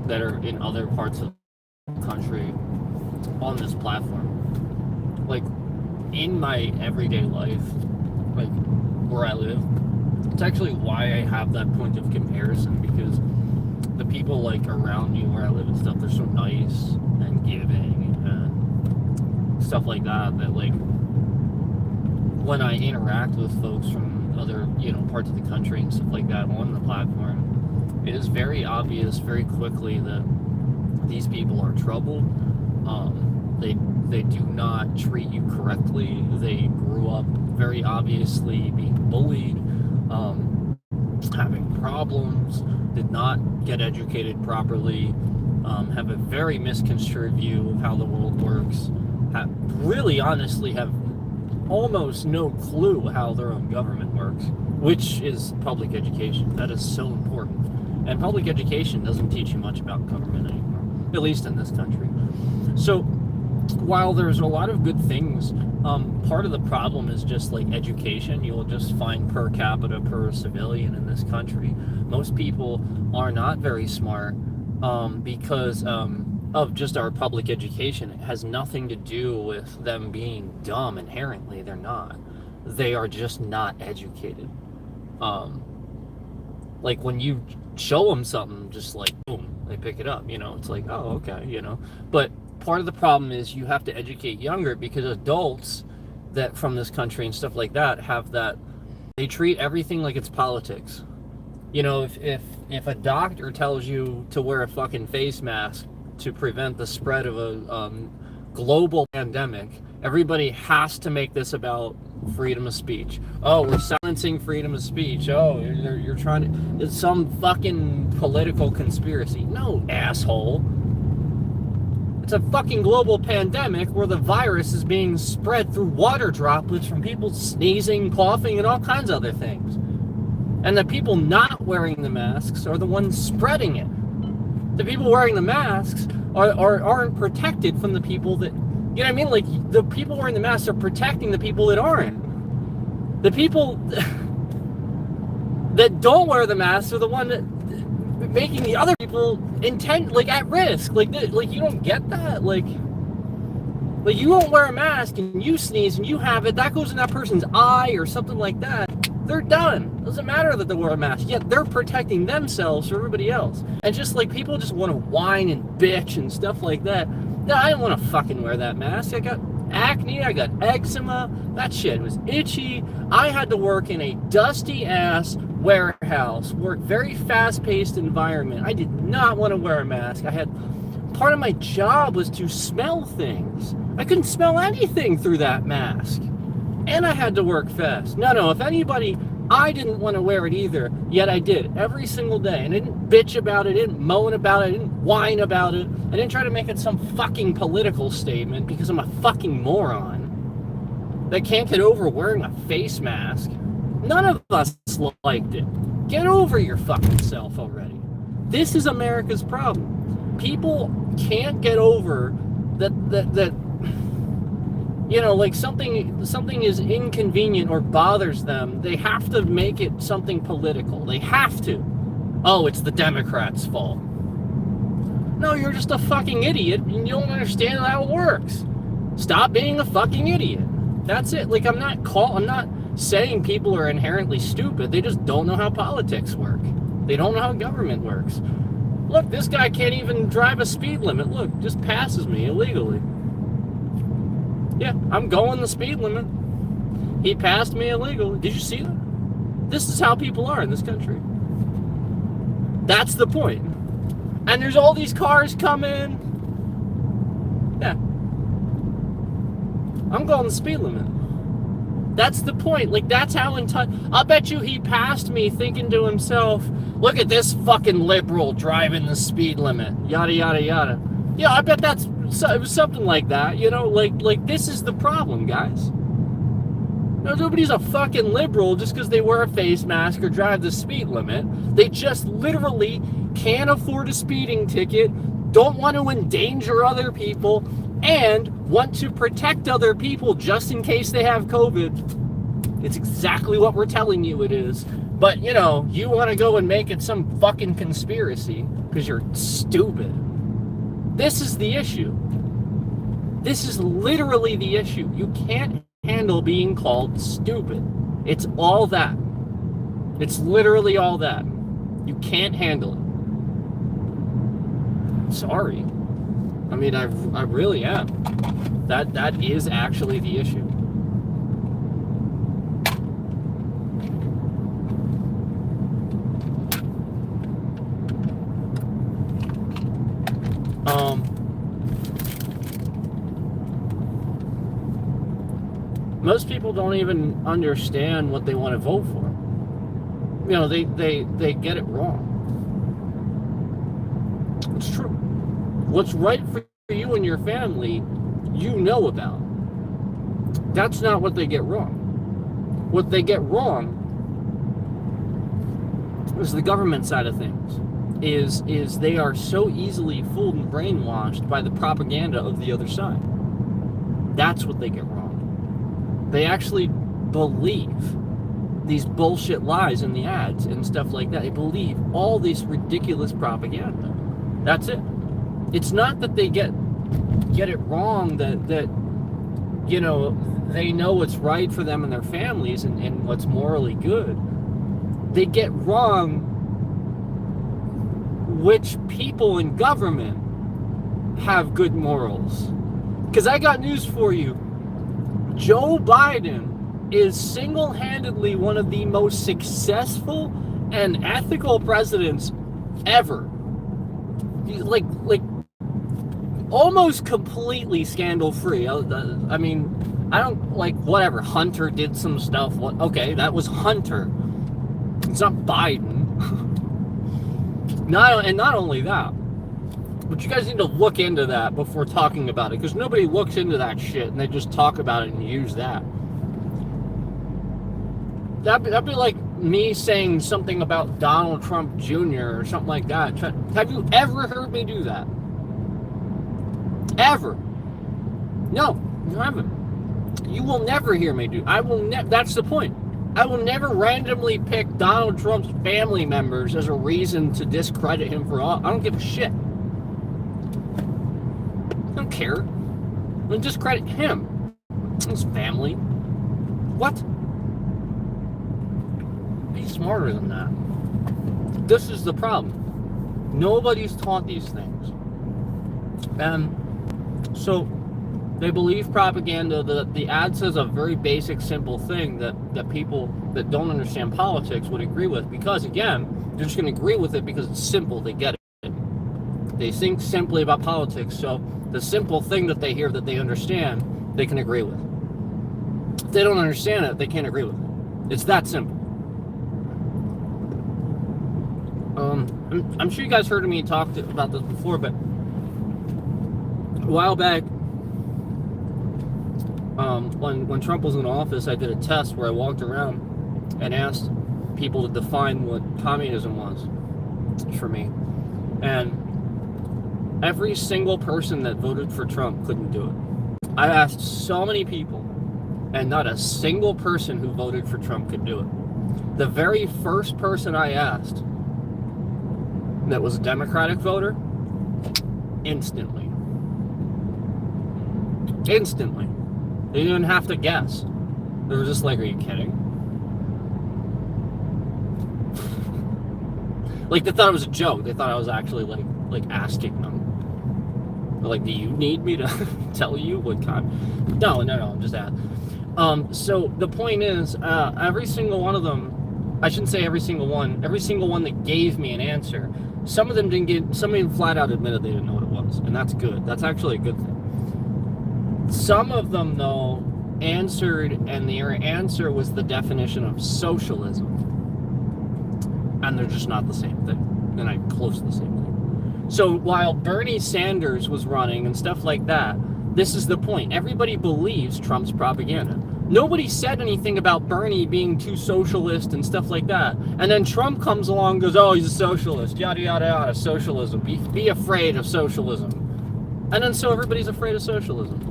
that are in other parts of the country on this platform. Like, in my everyday life, like where I live, It's actually why I have that point of comparison, because the people like around me where I live and stuff, they're so nice and giving and stuff like that, that like when I interact with folks from other, parts of the country and stuff like that on the platform, it is very obvious very quickly that these people are troubled. They do not treat you correctly. They grew up very obviously being bullied, having problems, did not get educated properly, have a very misconstrued view of how the world works, really honestly have almost no clue how their own government works, which is public education. That is so important. And public education doesn't teach you much about government anymore, at least in this country. So while there's a lot of good things, part of the problem is just like education. You'll just find per capita per civilian in this country, most people are not very smart, because of just our public education. It has nothing to do with them being dumb inherently. They're not. They are just not educated. Like when you show them something, just like boom, they pick it up. It's like, oh, okay, But part of the problem is you have to educate younger, because adults that from this country and stuff like that have that, they treat everything like it's politics. If a doctor tells you to wear a fucking face mask to prevent the spread of a global pandemic, everybody has to make this about freedom of speech. Oh, we're silencing freedom of speech. Oh, you're trying to, it's some fucking political conspiracy. No, asshole. It's a fucking global pandemic where the virus is being spread through water droplets from people sneezing, coughing, and all kinds of other things. And the people not wearing the masks are the ones spreading it. The people wearing the masks aren't protected from the people that, Like, the people wearing the masks are protecting the people that aren't. The people that don't wear the masks are the one that making the other people at risk. Like you don't get that. Like you won't wear a mask and you sneeze and you have it. That goes in that person's eye or something like that. They're done. Doesn't matter that they wear a mask. Yet they're protecting themselves from everybody else. And just like people just want to whine and bitch and stuff like that. No, I didn't want to fucking wear that mask. I got acne. I got eczema. That shit was itchy. I had to work in a dusty ass warehouse, work very fast-paced environment. I did not want to wear a mask. Part of my job was to smell things. I couldn't smell anything through that mask. And I had to work fast. No, if anybody, I didn't want to wear it either, yet I did every single day. And I didn't bitch about it, I didn't moan about it, I didn't whine about it. I didn't try to make it some fucking political statement because I'm a fucking moron that can't get over wearing a face mask. None of us liked it. Get over your fucking self already. This is America's problem. People can't get over that like something is inconvenient or bothers them. They have to make it something political. They have to. Oh, it's the Democrats' fault. No, you're just a fucking idiot and you don't understand how it works. Stop being a fucking idiot. That's it. Like, I'm not saying people are inherently stupid. They just don't know how politics work. They don't know how government works. Look, this guy can't even drive a speed limit. Look, just passes me illegally. Yeah, I'm going the speed limit. He passed me illegally. Did you see that? This is how people are in this country. That's the point. And there's all these cars coming. Yeah. I'm going the speed limit. That's the point. Like, that's how in touch. I'll bet you he passed me thinking to himself, look at this fucking liberal driving the speed limit. Yada, yada, yada. Yeah, I bet it was something like that, like this is the problem, guys. No, nobody's a fucking liberal just because they wear a face mask or drive the speed limit. They just literally can't afford a speeding ticket, don't want to endanger other people, and want to protect other people just in case they have COVID. It's exactly what we're telling you it is. But, you want to go and make it some fucking conspiracy because you're stupid. This is the issue. This is literally the issue. You can't handle being called stupid. It's all that. It's literally all that. You can't handle it. Sorry. I mean, I really am. That is actually the issue. Most people don't even understand what they want to vote for. You know, they get it wrong. It's true. What's right for you and your family, you know about. That's not what they get wrong. What they get wrong is the government side of things. Is they are so easily fooled and brainwashed by the propaganda of the other side. That's what they get wrong. They actually believe these bullshit lies in the ads and stuff like that. They believe all this ridiculous propaganda. That's it. It's not that they get it wrong, that you know, they know what's right for them and their families and what's morally good. They get wrong which people in government have good morals. Because I got news for you. Joe Biden is single-handedly one of the most successful and ethical presidents ever. Like almost completely scandal-free. I mean, I don't, like, whatever, Hunter did some stuff. Okay, that was Hunter. It's not Biden. Not only that, but you guys need to look into that before talking about it, because nobody looks into that shit and they just talk about it and use that. That'd be like me saying something about Donald Trump Jr. or something like that. Have you ever heard me do that? Ever? No, you haven't. You will never hear me do. I will never. That's the point. I will never randomly pick Donald Trump's family members as a reason to discredit him for all. I don't give a shit. I don't care. I'm gonna discredit him. His family. What? Be smarter than that. This is the problem. Nobody's taught these things. And so they believe propaganda. The ad says a very basic, simple thing that people that don't understand politics would agree with. Because, again, they're just going to agree with it because it's simple. They get it. They think simply about politics. So the simple thing that they hear that they understand, they can agree with. If they don't understand it, they can't agree with it. It's that simple. I'm sure you guys heard of me talk about this before, but a while back, when Trump was in office, I did a test where I walked around and asked people to define what communism was for me. And every single person that voted for Trump couldn't do it. I asked so many people, and not a single person who voted for Trump could do it. The very first person I asked that was a Democratic voter, instantly. They didn't even have to guess. They were just like, are you kidding? Like, they thought it was a joke. They thought I was actually like asking them. They're like, do you need me to tell you what kind? No, I'm just asking. So the point is, every single one of them, I shouldn't say every single one that gave me an answer, some of them didn't get, some of them flat out admitted they didn't know what it was. And that's good. That's actually a good thing. Some of them, though, answered, and their answer was the definition of socialism. And they're just not the same thing. They're not close to the same thing. So while Bernie Sanders was running and stuff like that, this is the point. Everybody believes Trump's propaganda. Nobody said anything about Bernie being too socialist and stuff like that. And then Trump comes along and goes, oh, he's a socialist, yada, yada, yada, socialism. Be afraid of socialism. And then so everybody's afraid of socialism.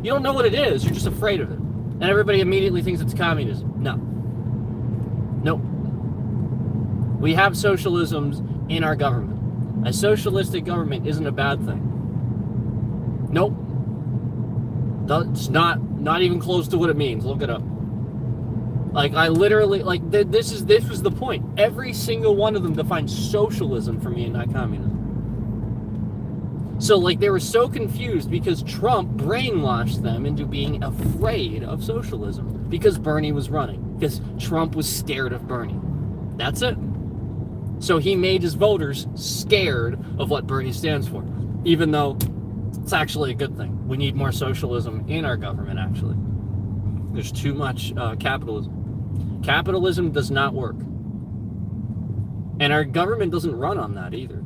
You don't know what it is, you're just afraid of it. And everybody immediately thinks it's communism. No. Nope. We have socialisms in our government. A socialistic government isn't a bad thing. Nope. It's not even close to what it means. Look it up. Like, I literally, like, this was the point. Every single one of them defined socialism for me and not communism. So, like, they were so confused because Trump brainwashed them into being afraid of socialism because Bernie was running, because Trump was scared of Bernie. That's it. So he made his voters scared of what Bernie stands for, even though it's actually a good thing. We need more socialism in our government, actually. There's too much capitalism. Capitalism does not work. And our government doesn't run on that either.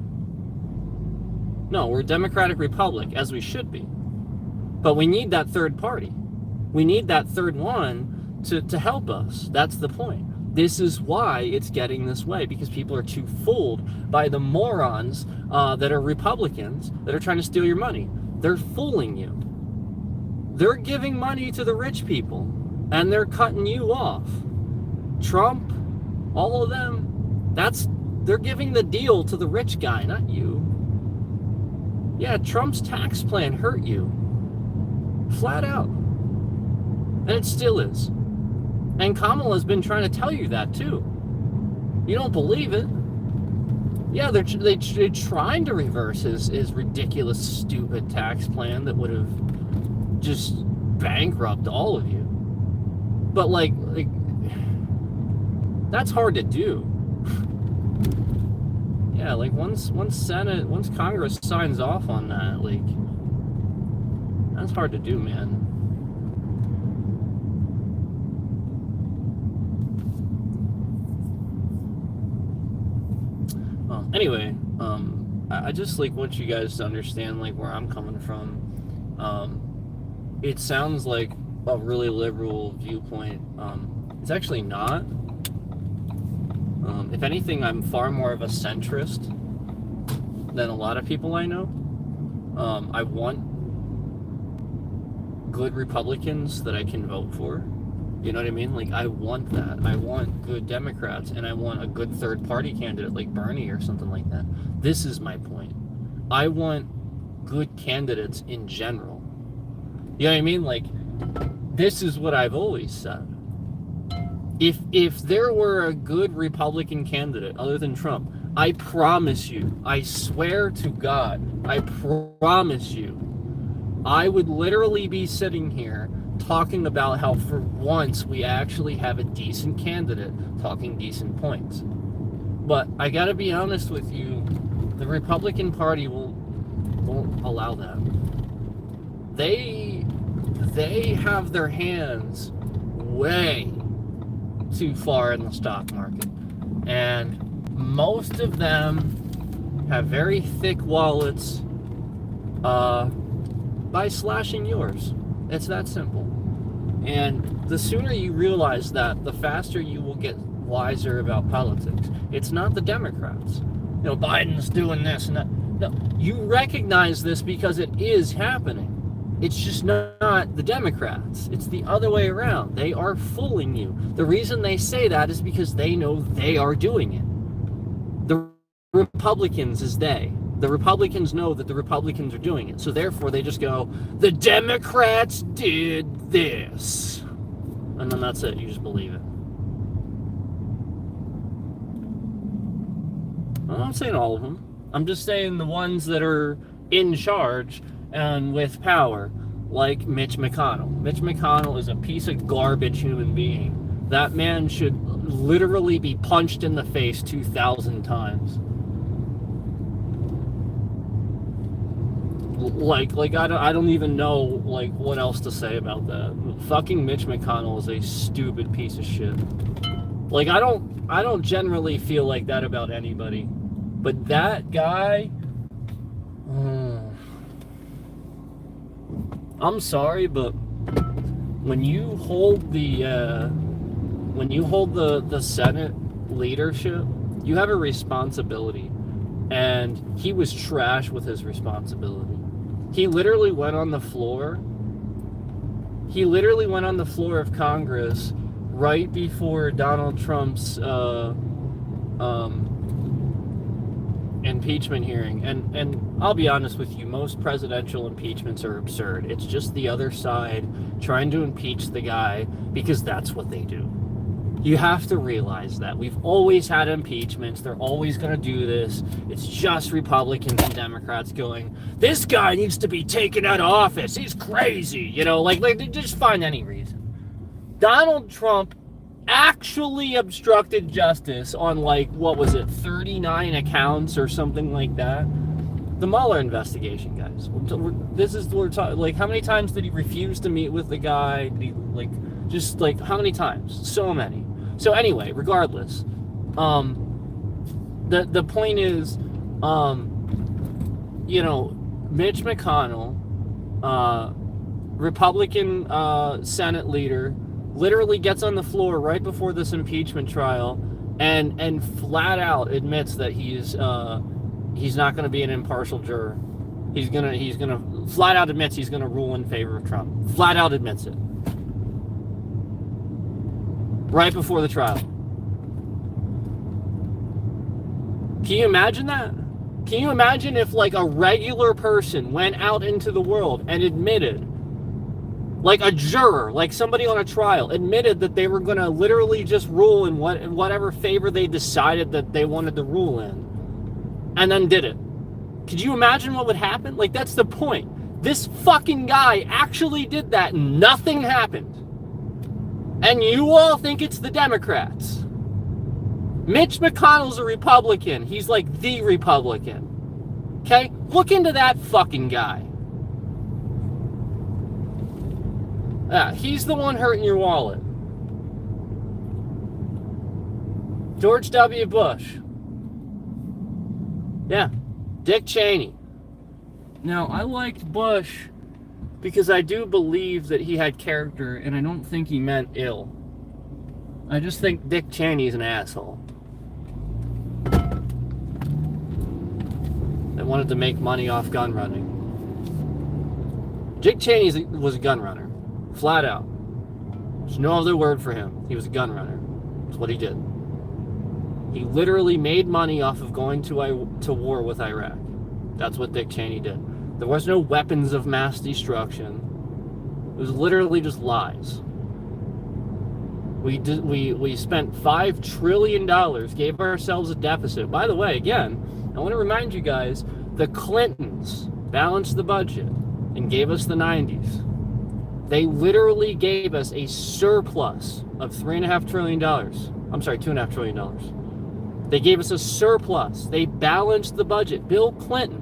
No, we're a democratic republic, as we should be. But we need that third party. We need that third one to help us. That's the point. This is why it's getting this way, because people are too fooled by the morons that are Republicans that are trying to steal your money. They're fooling you. They're giving money to the rich people, and they're cutting you off. Trump, all of them, they're giving the deal to the rich guy, not you. Yeah, Trump's tax plan hurt you. Flat out. And it still is. And Kamala's been trying to tell you that too. You don't believe it. Yeah, they're trying to reverse his ridiculous, stupid tax plan that would have just bankrupt all of you. But like that's hard to do. Yeah, like once Congress signs off on that, like that's hard to do, man. Anyway, I just like want you guys to understand like where I'm coming from. It sounds like a really liberal viewpoint. It's actually not. If anything, I'm far more of a centrist than a lot of people I know. I want good Republicans that I can vote for. You know what I mean? Like, I want that. I want good Democrats, and I want a good third-party candidate like Bernie or something like that. This is my point. I want good candidates in general. You know what I mean? Like, this is what I've always said. If there were a good Republican candidate other than Trump, I promise you, I swear to God, I promise you, I would literally be sitting here talking about how for once we actually have a decent candidate talking decent points. But I gotta be honest with you, the Republican Party won't allow that. They have their hands way too far in the stock market. And most of them have very thick wallets by slashing yours. It's that simple. And the sooner you realize that, the faster you will get wiser about politics. It's not the Democrats. You know, Biden's doing this and that. No, you recognize this because it is happening. It's just not the Democrats. It's the other way around. They are fooling you. The reason they say that is because they know they are doing it. The Republicans is they. The Republicans know that the Republicans are doing it. So therefore they just go, the Democrats did this. And then that's it. You just believe it. I'm not saying all of them. I'm just saying the ones that are in charge and with power, like Mitch McConnell. Mitch McConnell is a piece of garbage human being. That man should literally be punched in the face 2,000 times. Like I don't even know like what else to say about that. Fucking Mitch McConnell is a stupid piece of shit. Like I don't generally feel like that about anybody, but that guy. I'm sorry, but when you hold the Senate leadership, you have a responsibility, and he was trash with his responsibility. He literally went on the floor. He literally went on the floor of Congress right before Donald Trump's impeachment hearing. And I'll be honest with you, most presidential impeachments are absurd. It's just the other side trying to impeach the guy because that's what they do. You have to realize that. We've always had impeachments. They're always going to do this. It's just Republicans and Democrats going, this guy needs to be taken out of office. He's crazy. You know, like they just find any reason. Donald Trump actually obstructed justice on, like, what was it, 39 accounts or something like that? The Mueller investigation, guys. This is, we're talking, like, how many times did he refuse to meet with the guy? Did he, like, just, like, how many times? So many. So anyway, regardless, the point is, you know, Mitch McConnell, Republican Senate leader, literally gets on the floor right before this impeachment trial and flat out admits that he's not going to be an impartial juror. He's gonna flat out admits he's gonna rule in favor of Trump. Flat out admits it. Right before the trial. Can you imagine that? Can you imagine if, like, a regular person went out into the world and admitted, like a juror, like somebody on a trial, admitted that they were going to literally just rule in whatever favor they decided that they wanted to rule in, and then did it? Could you imagine what would happen? Like, that's the point. This fucking guy actually did that and nothing happened. And you all think it's the Democrats. Mitch McConnell's a Republican. He's like the Republican. Okay? Look into that fucking guy. He's the one hurting your wallet. George W. Bush. Yeah. Dick Cheney. Now, I liked Bush because I do believe that he had character, and I don't think he meant ill. I just think Dick Cheney's an asshole that wanted to make money off gun running. Dick Cheney was a gun runner. Flat out. There's no other word for him. He was a gun runner. That's what he did. He literally made money off of going to war with Iraq. That's what Dick Cheney did. There was no weapons of mass destruction. It was literally just lies. We spent $5 trillion, gave ourselves a deficit. By the way, again, I want to remind you guys, the Clintons balanced the budget and gave us the 90s. They literally gave us a surplus of $3.5 trillion. I'm sorry, $2.5 trillion. They gave us a surplus. They balanced the budget. Bill Clinton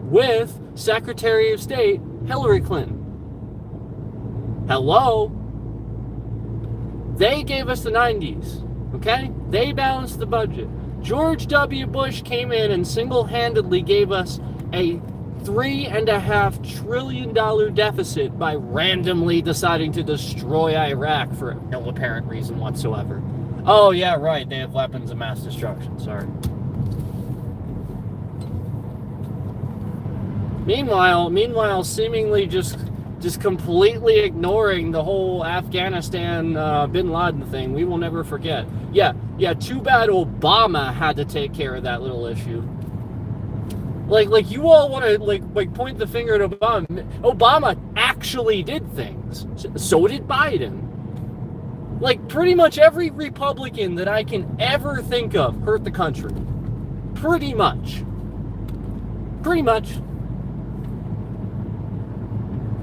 with Secretary of State Hillary Clinton. Hello? They gave us the 90s. Okay? They balanced the budget. George W. Bush came in and single-handedly gave us a $3.5 trillion deficit by randomly deciding to destroy Iraq for no apparent reason whatsoever. Oh, yeah, right. They have weapons of mass destruction. Sorry. Meanwhile, seemingly just completely ignoring the whole Afghanistan bin Laden thing. We will never forget. Yeah, too bad Obama had to take care of that little issue. Like you all want to like point the finger at Obama. Obama actually did things. So did Biden. Like, pretty much every Republican that I can ever think of hurt the country. Pretty much.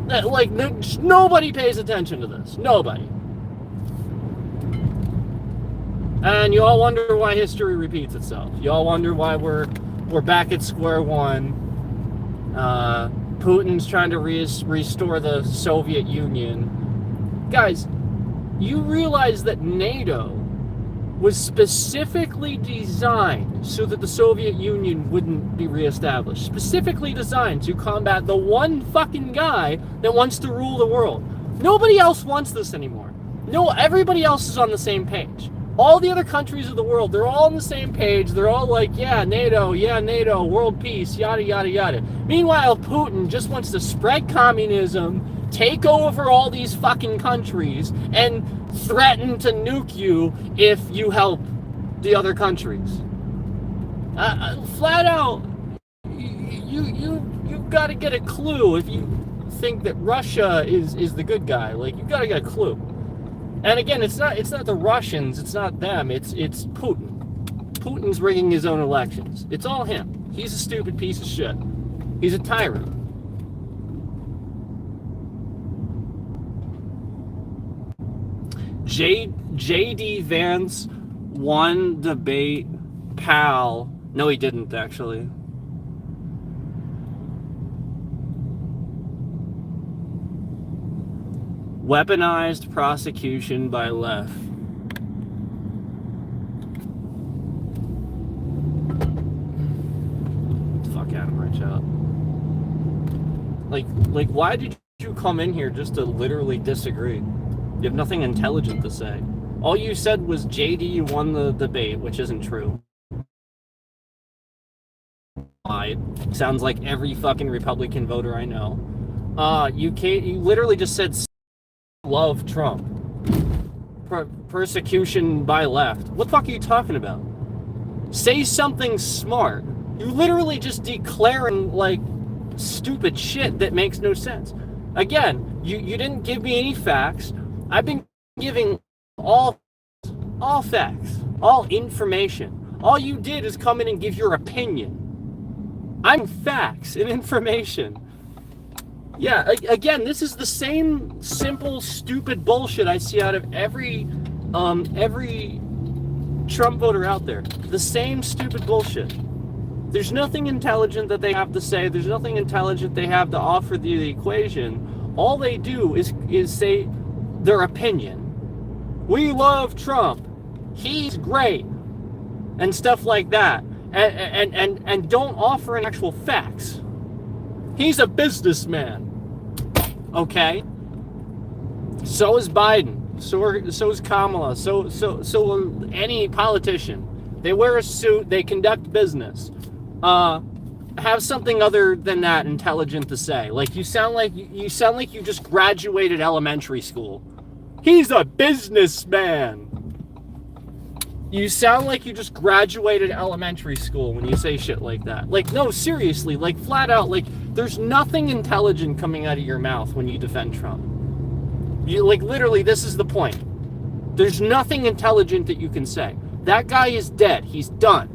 Like, nobody pays attention to this. Nobody. And you all wonder why history repeats itself. You all wonder why we're back at square one. Putin's trying to restore the Soviet Union. Guys, you realize that NATO was specifically designed so that the Soviet Union wouldn't be reestablished. Specifically designed to combat the one fucking guy that wants to rule the world. Nobody else wants this anymore. No, everybody else is on the same page. All the other countries of the world, they're all on the same page. They're all like, yeah, NATO, world peace, yada, yada, yada. Meanwhile, Putin just wants to spread communism, take over all these fucking countries, and threaten to nuke you if you help the other countries. Flat out, you've got to get a clue if you think that Russia is the good guy. Like, you've got to get a clue. And again, it's not the Russians, it's not them, it's Putin. Putin's rigging his own elections. It's all him. He's a stupid piece of shit. He's a tyrant. J.D. Vance won debate pal. No, he didn't, actually. Weaponized prosecution by left. Fuck Adam Rich out. Like, why did you come in here just to literally disagree? You have nothing intelligent to say. All you said was JD won the debate, which isn't true. Lied. Sounds like every fucking Republican voter I know. You literally just said love Trump. Persecution by left. What the fuck are you talking about? Say something smart. You literally just declaring like stupid shit that makes no sense. Again, you didn't give me any facts. I've been giving all facts, all information. All you did is come in and give your opinion. I'm facts and information. Yeah, again, this is the same simple, stupid bullshit I see out of every Trump voter out there. The same stupid bullshit. There's nothing intelligent that they have to say. There's nothing intelligent they have to offer the equation. All they do is say their opinion. We love Trump. He's great. And stuff like that. And don't offer any actual facts. He's a businessman. Okay? So is Biden. So is Kamala. So any politician. They wear a suit. They conduct business. Have something other than that intelligent to say. Like you sound like you just graduated elementary school. He's a businessman. You sound like you just graduated elementary school when you say shit like that. Like, no, seriously, like flat out, like there's nothing intelligent coming out of your mouth when you defend Trump. You like literally, this is the point. There's nothing intelligent that you can say. That guy is dead. He's done.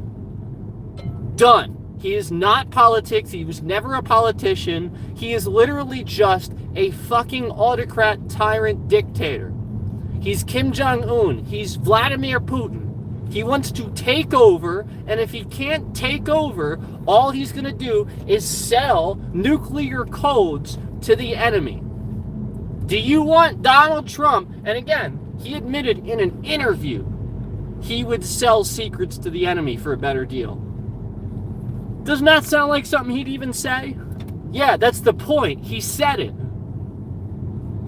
Done. He is not politics. He was never a politician. He is literally just a fucking autocrat, tyrant, dictator. He's Kim Jong-un. He's Vladimir Putin. He wants to take over, and if he can't take over, all he's going to do is sell nuclear codes to the enemy. Do you want Donald Trump? And again, he admitted in an interview he would sell secrets to the enemy for a better deal. Doesn't that sound like something he'd even say? Yeah, that's the point. He said it.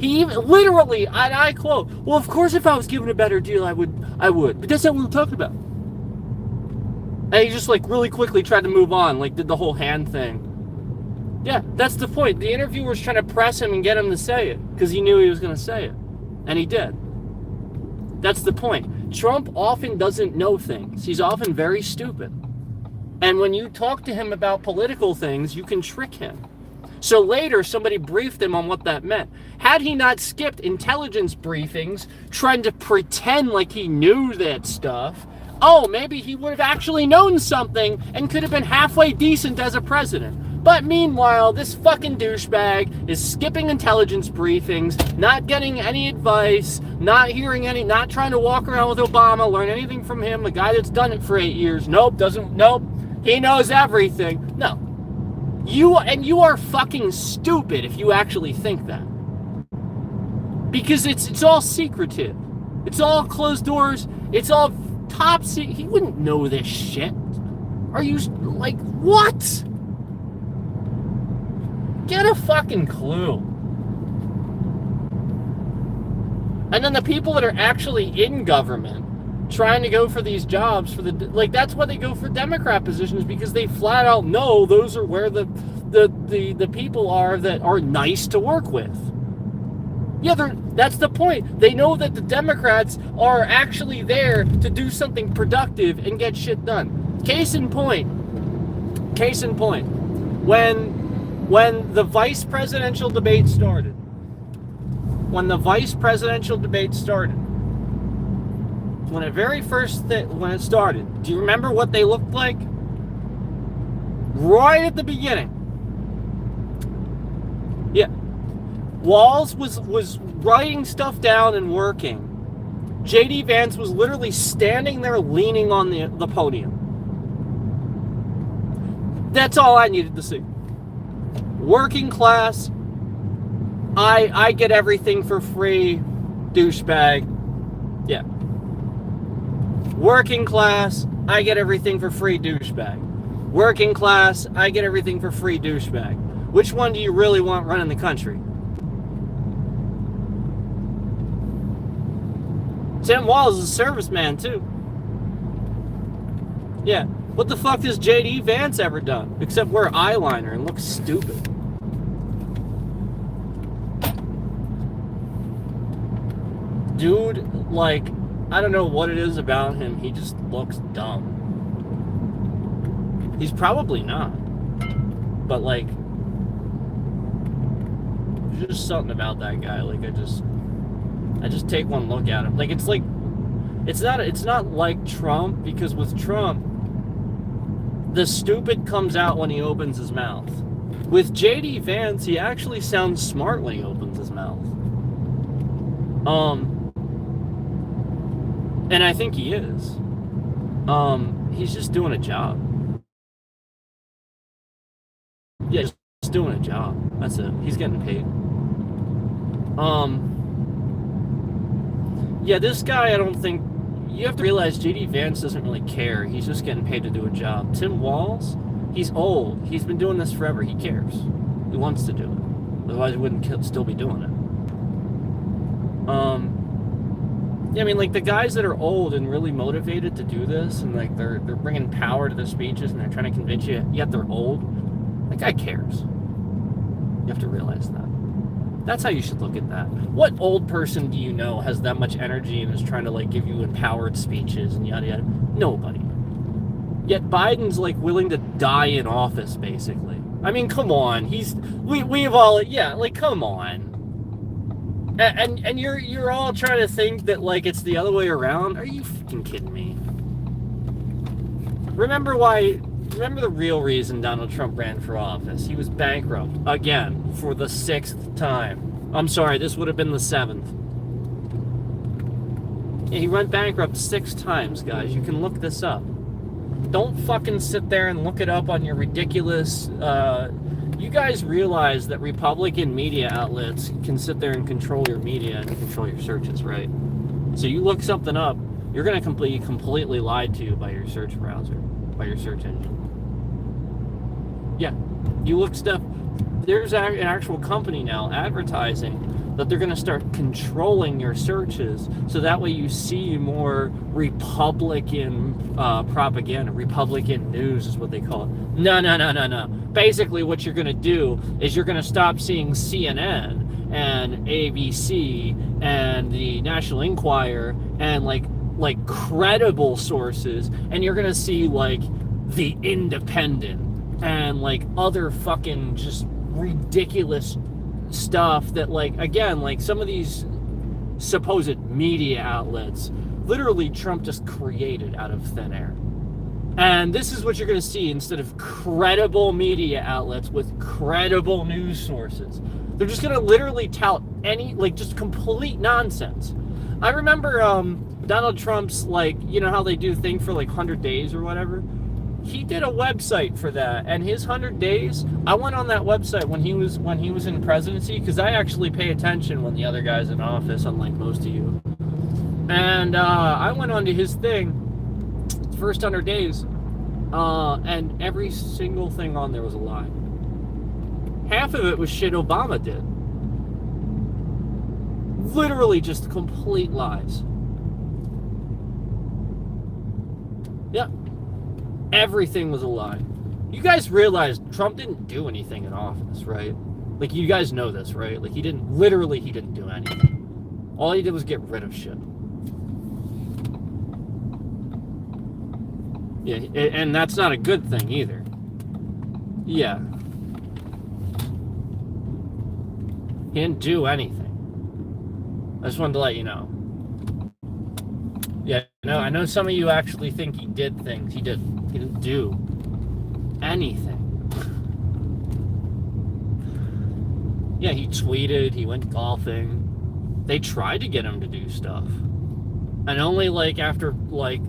He even, literally, and I quote, well, of course if I was given a better deal, I would. But that's not what we're talking about. And he just like really quickly tried to move on, like did the whole hand thing. Yeah, that's the point. The interviewer was trying to press him and get him to say it because he knew he was going to say it. And he did. That's the point. Trump often doesn't know things. He's often very stupid. And when you talk to him about political things, you can trick him. So later, somebody briefed him on what that meant. Had he not skipped intelligence briefings, trying to pretend like he knew that stuff, maybe he would have actually known something and could have been halfway decent as a president. But meanwhile, this fucking douchebag is skipping intelligence briefings, not getting any advice, not trying to walk around with Obama, learn anything from him, a guy that's done it for 8 years. Nope, he knows everything. No. You are fucking stupid if you actually think that. Because it's all secretive. It's all closed doors. It's all top secret. He wouldn't know this shit. Are you like, what? Get a fucking clue. And then the people that are actually in government trying to go for these jobs that's why they go for Democrat positions, because they flat out know those are where the people are that are nice to work with. Yeah, that's the point. They know that the Democrats are actually there to do something productive and get shit done. Case in point, when the vice presidential debate started, when it very first when it started, do you remember what they looked like? Right at the beginning. Yeah. Walz was writing stuff down and working. JD Vance was literally standing there leaning on the podium. That's all I needed to see. Working class, I get everything for free, douchebag. Yeah. Working class, I get everything for free, douchebag. Working class, I get everything for free, douchebag. Which one do you really want running the country? Tim Walz is a serviceman too. Yeah. What the fuck has JD Vance ever done? Except wear eyeliner and look stupid. Dude, like, I don't know what it is about him. He just looks dumb. He's probably not. But, like, there's just something about that guy. Like, I just take one look at him. Like, it's not like Trump, because with Trump, the stupid comes out when he opens his mouth. With JD Vance, he actually sounds smart when he opens his mouth. And I think he is. He's just doing a job. Yeah, just doing a job. That's it. He's getting paid. Yeah, this guy, I don't think... You have to realize JD Vance doesn't really care. He's just getting paid to do a job. Tim Walz, he's old. He's been doing this forever. He cares. He wants to do it. Otherwise, he wouldn't still be doing it. Yeah, I mean, like, the guys that are old and really motivated to do this, and, like, they're bringing power to their speeches, and they're trying to convince you, yet they're old. That guy cares. You have to realize that. That's how you should look at that. What old person do you know has that much energy and is trying to, like, give you empowered speeches and yada yada? Nobody. Yet Biden's, like, willing to die in office, basically. I mean, come on. We've all, yeah, like, come on. And you're all trying to think that, like, it's the other way around? Are you fucking kidding me? Remember the real reason Donald Trump ran for office. He was bankrupt, again, for the 6th time. I'm sorry, this would have been the 7th. Yeah, he went bankrupt 6 times, guys. You can look this up. Don't fucking sit there and look it up on your ridiculous... You guys realize that Republican media outlets can sit there and control your media and control your searches, right? So you look something up, you're going to be completely lied to by your search browser, by your search engine. Yeah, you look stuff. There's an actual company now advertising that they're going to start controlling your searches, so that way you see more Republican propaganda. Republican news is what they call it. No. Basically, what you're going to do is you're going to stop seeing CNN and ABC and the National Enquirer and like credible sources, and you're going to see like the Independent and like other fucking just ridiculous stuff that, like, again, like some of these supposed media outlets literally Trump just created out of thin air. And this is what you're going to see instead of credible media outlets with credible news sources. They're just going to literally tout any, like, just complete nonsense. I remember Donald Trump's, like, you know how they do thing for like 100 days or whatever? He did a website for that, and his 100 days, I went on that website when he was in presidency, because I actually pay attention when the other guy's in office, unlike most of you. And I went onto his thing, first 100 days, and every single thing on there was a lie. Half of it was shit Obama did. Literally just complete lies. Yep. Everything was a lie. You guys realize Trump didn't do anything in office, right? Like, you guys know this, right? Like, he didn't do anything. All he did was get rid of shit. Yeah, and that's not a good thing either. Yeah. He didn't do anything. I just wanted to let you know. Yeah, no, I know some of you actually think he did things. He didn't. He didn't do anything. Yeah, he tweeted, he went golfing. They tried to get him to do stuff. And only like after like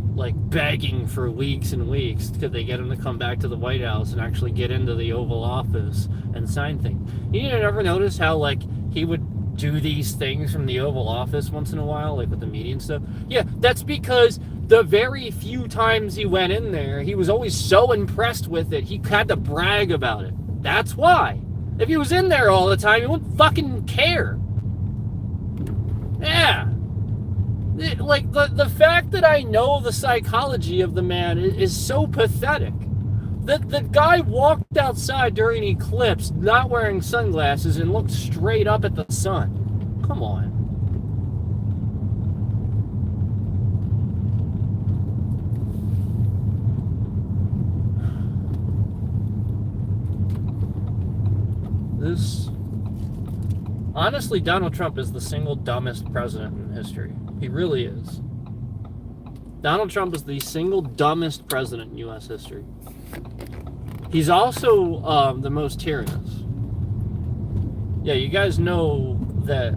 begging for weeks and weeks could they get him to come back to the White House and actually get into the Oval Office and sign things. You ever notice how like he would do these things from the Oval Office once in a while, like with the media and stuff? Yeah, that's because the very few times he went in there, he was always so impressed with it, he had to brag about it. That's why. If he was in there all the time, he wouldn't fucking care. Yeah. Like, the fact that I know the psychology of the man is so pathetic. The guy walked outside during an eclipse not wearing sunglasses and looked straight up at the sun. Come on. Honestly, Donald Trump is the single dumbest president in history. He really is. Donald Trump is the single dumbest president in U.S. history. He's also the most tyrannous. Yeah, you guys know that,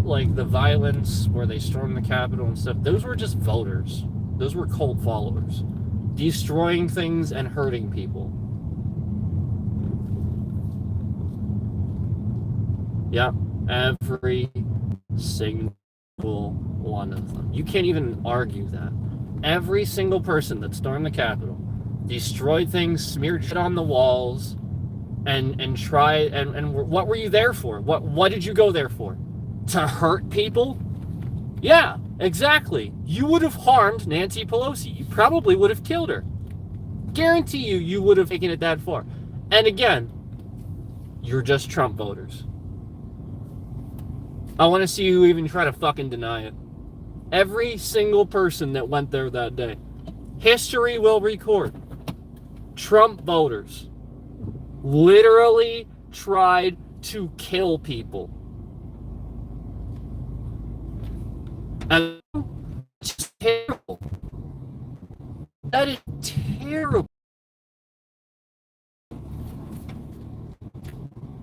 like, the violence where they stormed the Capitol and stuff, those were just voters. Those were cult followers. Destroying things and hurting people. Yeah, every single one of them. You can't even argue that. Every single person that stormed the Capitol, destroyed things, smeared shit on the walls, and tried. And what were you there for? What did you go there for? To hurt people? Yeah, exactly. You would have harmed Nancy Pelosi. You probably would have killed her. Guarantee you would have taken it that far. And again, you're just Trump voters. I want to see you even try to fucking deny it. Every single person that went there that day. History will record. Trump voters literally tried to kill people. And that's terrible. That is terrible.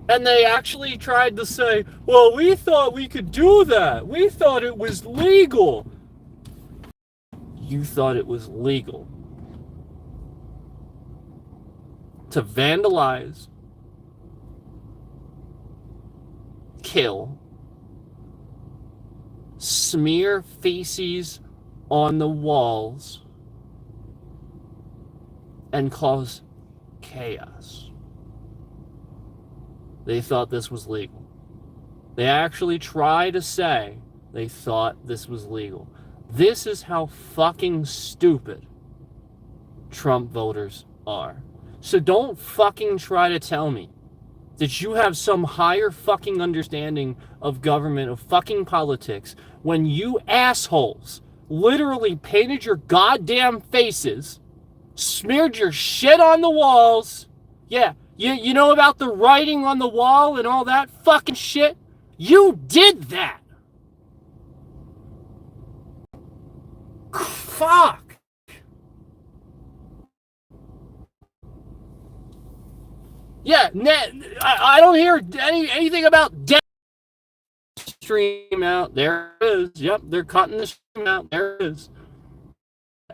And they actually tried to say, well, we thought we could do that. We thought it was legal. You thought it was legal to vandalize, kill, smear feces on the walls, and cause chaos. They thought this was legal. They actually tried to say they thought this was legal. This is how fucking stupid Trump voters are. So don't fucking try to tell me that you have some higher fucking understanding of government, of fucking politics, when you assholes literally painted your goddamn faces, smeared your shit on the walls. Yeah, you know about the writing on the wall and all that fucking shit? You did that. Fuck. Yeah, I don't hear anything about death. Stream out. There it is. Yep, they're cutting the stream out. There it is.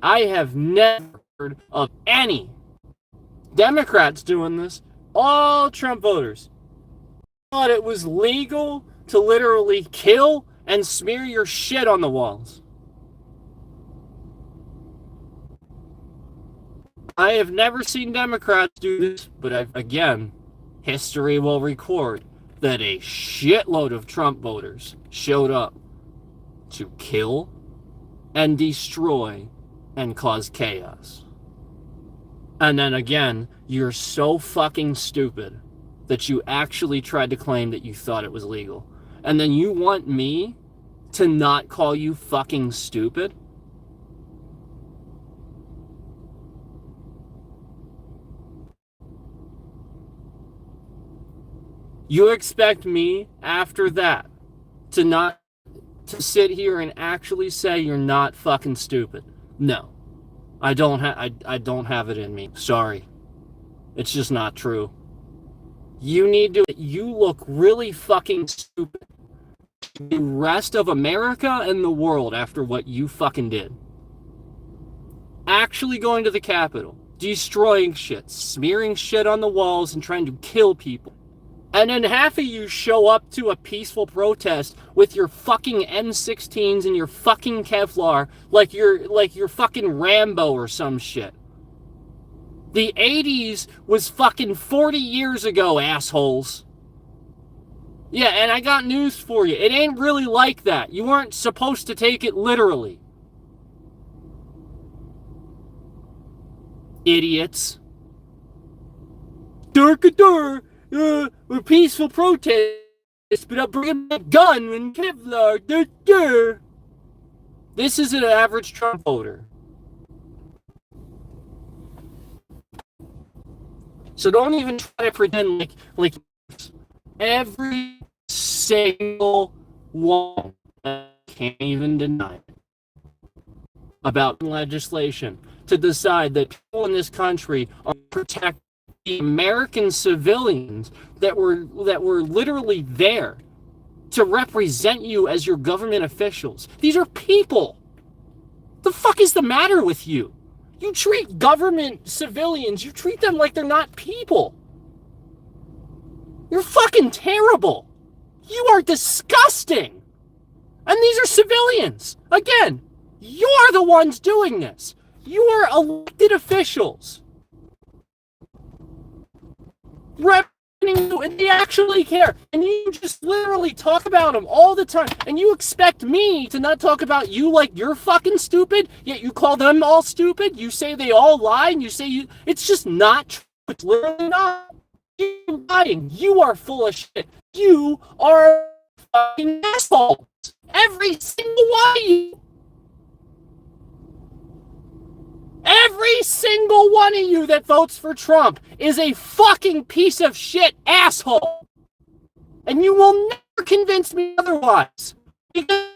I have never heard of any Democrats doing this. All Trump voters thought it was legal to literally kill and smear your shit on the walls. I have never seen Democrats do this, but again, history will record that a shitload of Trump voters showed up to kill and destroy and cause chaos. And then again, you're so fucking stupid that you actually tried to claim that you thought it was legal. And then you want me to not call you fucking stupid? You expect me after that to not to sit here and actually say you're not fucking stupid. No. I don't have it in me. Sorry. It's just not true. You look really fucking stupid to the rest of America and the world after what you fucking did. Actually going to the Capitol, destroying shit, smearing shit on the walls and trying to kill people. And then half of you show up to a peaceful protest with your fucking M16s and your fucking Kevlar like you're fucking Rambo or some shit. The 80s was fucking 40 years ago, assholes. Yeah, and I got news for you. It ain't really like that. You weren't supposed to take it literally. Idiots. We're peaceful protests, but I'm bringing a gun and Kevlar. This is an average Trump voter. So don't even try to pretend like every single one, I can't even deny it, about legislation to decide that people in this country are protecting the American civilians that were literally there to represent you as your government officials. These are people. The fuck is the matter with you? You treat government civilians, you treat them like they're not people. You're fucking terrible. You are disgusting. And these are civilians. Again, you're the ones doing this. You are elected officials. Representing you, and they actually care. And you just literally talk about them all the time. And you expect me to not talk about you like you're fucking stupid, yet you call them all stupid. You say they all lie, and you say you... It's just not true. It's literally not. You're lying. You are full of shit. You are fucking assholes. Every single one of you. Every single one of you that votes for Trump is a fucking piece of shit asshole. And you will never convince me otherwise. Because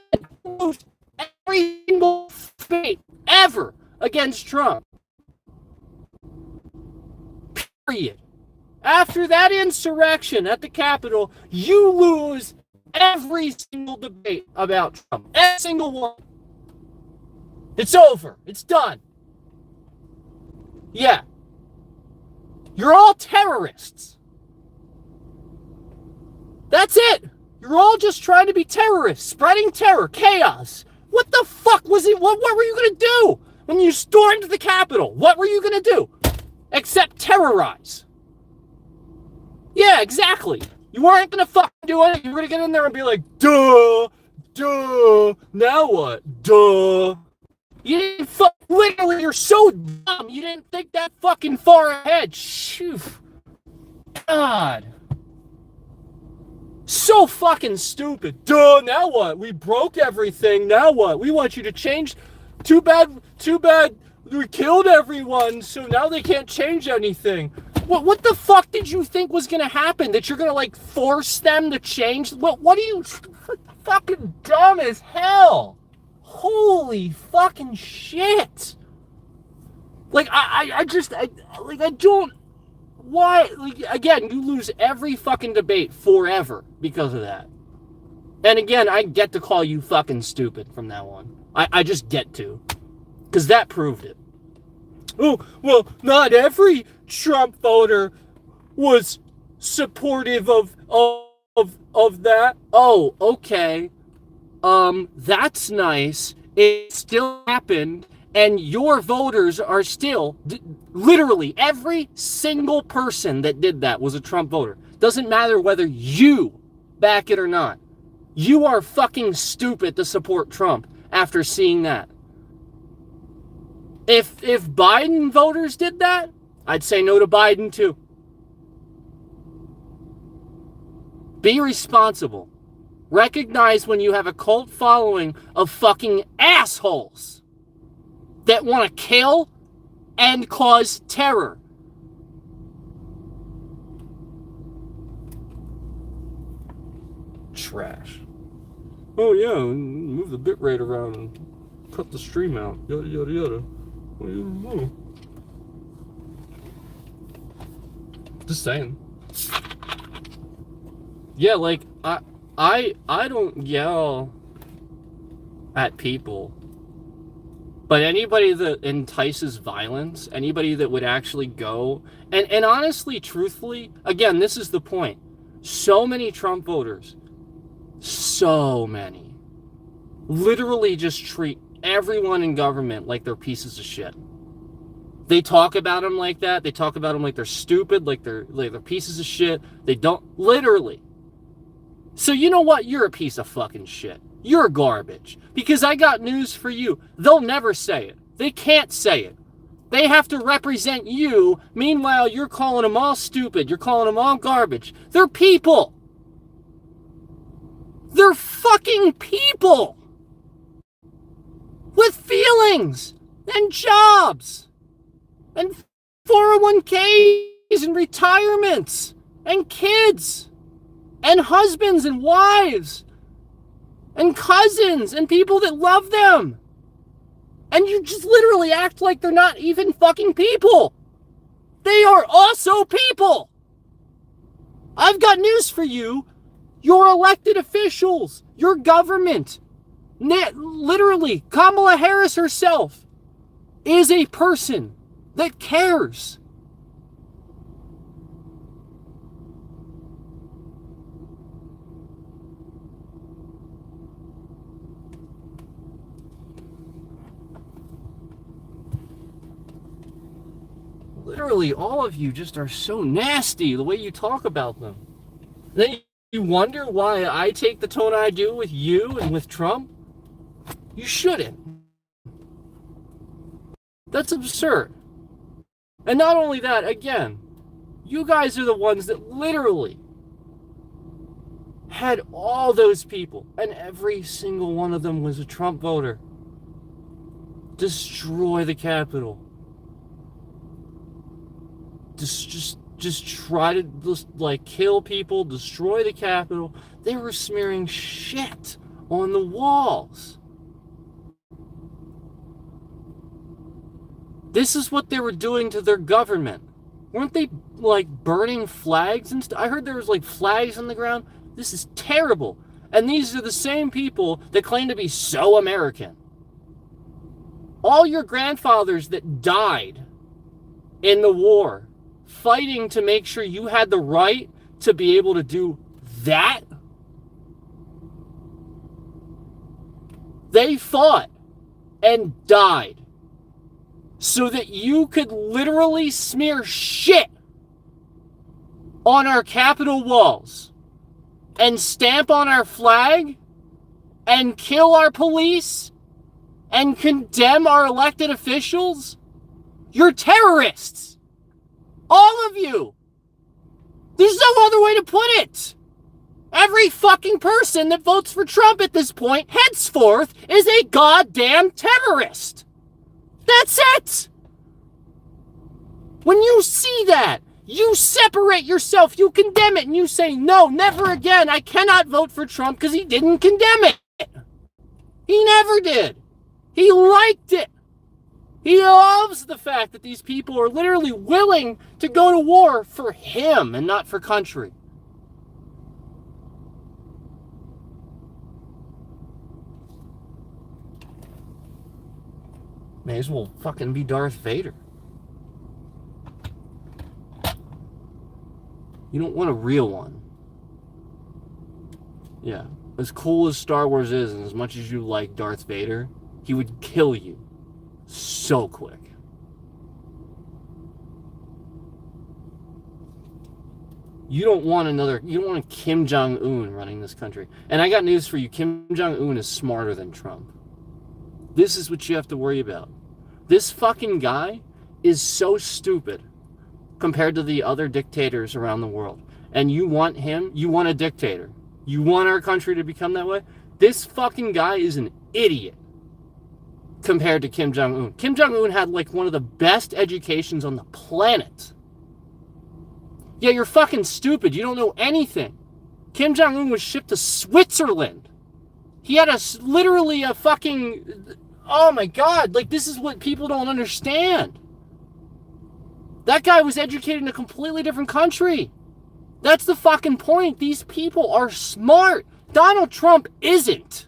you lose every single fight ever against Trump. Period. After that insurrection at the Capitol, you lose every single debate about Trump. Every single one. It's over. It's done. Yeah. You're all terrorists. That's it. You're all just trying to be terrorists, spreading terror, chaos. What the fuck was it? What were you going to do when you stormed the Capitol? What were you going to do? Except terrorize. Yeah, exactly. You weren't going to fucking do it. You were going to get in there and be like, duh, now what? Duh. You didn't literally, you're so dumb. You didn't think that fucking far ahead. Shoo. God. So fucking stupid. Duh, now what? We broke everything. Now what? We want you to change. Too bad we killed everyone, so now they can't change anything. What the fuck did you think was gonna happen? That you're gonna like force them to change? What are you fucking dumb as hell? Holy fucking shit. Like I don't, why, like, again, you lose every fucking debate forever because of that. And again, I get to call you fucking stupid from now on. I just get to. Because that proved it. Oh, well, not every Trump voter was supportive of that. Oh, okay. That's nice. It still happened, and your voters are still, literally, every single person that did that was a Trump voter. Doesn't matter whether you back it or not. You are fucking stupid to support Trump after seeing that. If Biden voters did that, I'd say no to Biden too. Be responsible. Recognize when you have a cult following of fucking assholes that want to kill and cause terror. Trash. Oh yeah, move the bit rate around and cut the stream out. Yada yada yada. Just saying. Yeah, like I don't yell at people, but anybody that entices violence, anybody that would actually go and honestly, truthfully, again, this is the point. So many Trump voters, so many, literally just treat everyone in government like they're pieces of shit. They talk about them like that. They talk about them like they're stupid, like they're pieces of shit. They don't, literally. So you know what? You're a piece of fucking shit. You're garbage. Because I got news for you. They'll never say it. They can't say it. They have to represent you. Meanwhile, you're calling them all stupid. You're calling them all garbage. They're people. They're fucking people. With feelings. And jobs. And 401ks and retirements. And kids. And husbands and wives. And cousins and people that love them. And you just literally act like they're not even fucking people. They are also people. I've got news for you. Your elected officials, your government, literally, Kamala Harris herself is a person that cares. Literally, all of you just are so nasty the way you talk about them. Then you wonder why I take the tone I do with you and with Trump? You shouldn't. That's absurd. And not only that, again, you guys are the ones that literally had all those people, and every single one of them was a Trump voter, destroy the Capitol. Just try to like kill people, destroy the Capitol. They were smearing shit on the walls. This is what they were doing to their government. Weren't they like burning flags and stuff? I heard there was like flags on the ground. This is terrible. And these are the same people that claim to be so American. All your grandfathers that died in the war fighting to make sure you had the right to be able to do that. They fought and died so that you could literally smear shit on our Capitol walls and stamp on our flag and kill our police and condemn our elected officials. You're terrorists. All of you. There's no other way to put it. Every fucking person that votes for Trump at this point, henceforth, is a goddamn terrorist. That's it. When you see that, you separate yourself, you condemn it, and you say, no, never again. I cannot vote for Trump because he didn't condemn it. He never did. He liked it. He loves the fact that these people are literally willing to go to war for him and not for country. May as well fucking be Darth Vader. You don't want a real one. Yeah. As cool as Star Wars is, and as much as you like Darth Vader, he would kill you so quick. You don't want a Kim Jong-un running this country. And I got news for you. Kim Jong-un is smarter than Trump. This is what you have to worry about. This fucking guy is so stupid compared to the other dictators around the world. And you want him, you want a dictator. You want our country to become that way? This fucking guy is an idiot compared to Kim Jong-un. Kim Jong-un had like one of the best educations on the planet. Yeah, you're fucking stupid. You don't know anything. Kim Jong-un was shipped to Switzerland He had literally a fucking, oh my God, like this is what people don't understand. That guy was educated in a completely different country. That's the fucking point. These people are smart. Donald Trump isn't.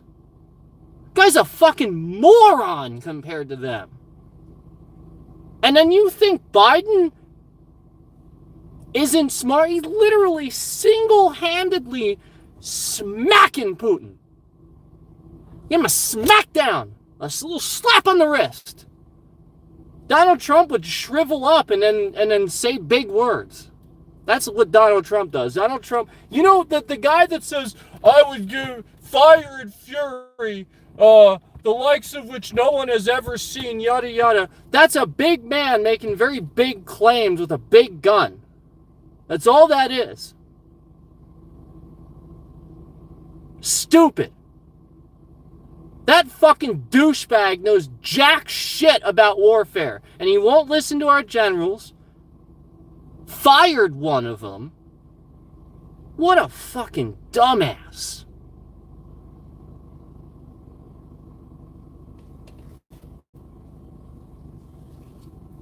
Guy's a fucking moron compared to them. And then you think Biden isn't smart? He's literally single-handedly smacking Putin. Give him a smackdown, a little slap on the wrist. Donald Trump would shrivel up and then say big words. That's what Donald Trump does. Donald Trump, you know, the guy that says, I would give fire and fury, the likes of which no one has ever seen, yada yada. That's a big man making very big claims with a big gun. That's all that is. Stupid. That fucking douchebag knows jack shit about warfare, and he won't listen to our generals. Fired one of them. What a fucking dumbass.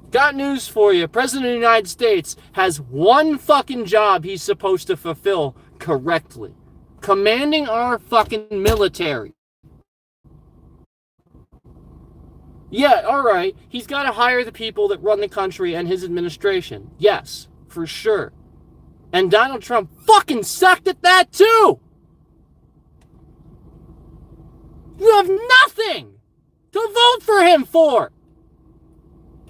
Got news for you. President of the United States has one fucking job he's supposed to fulfill correctly. Commanding our fucking military. Yeah, alright. He's got to hire the people that run the country and his administration. Yes, for sure. And Donald Trump fucking sucked at that too! You have nothing to vote for him for!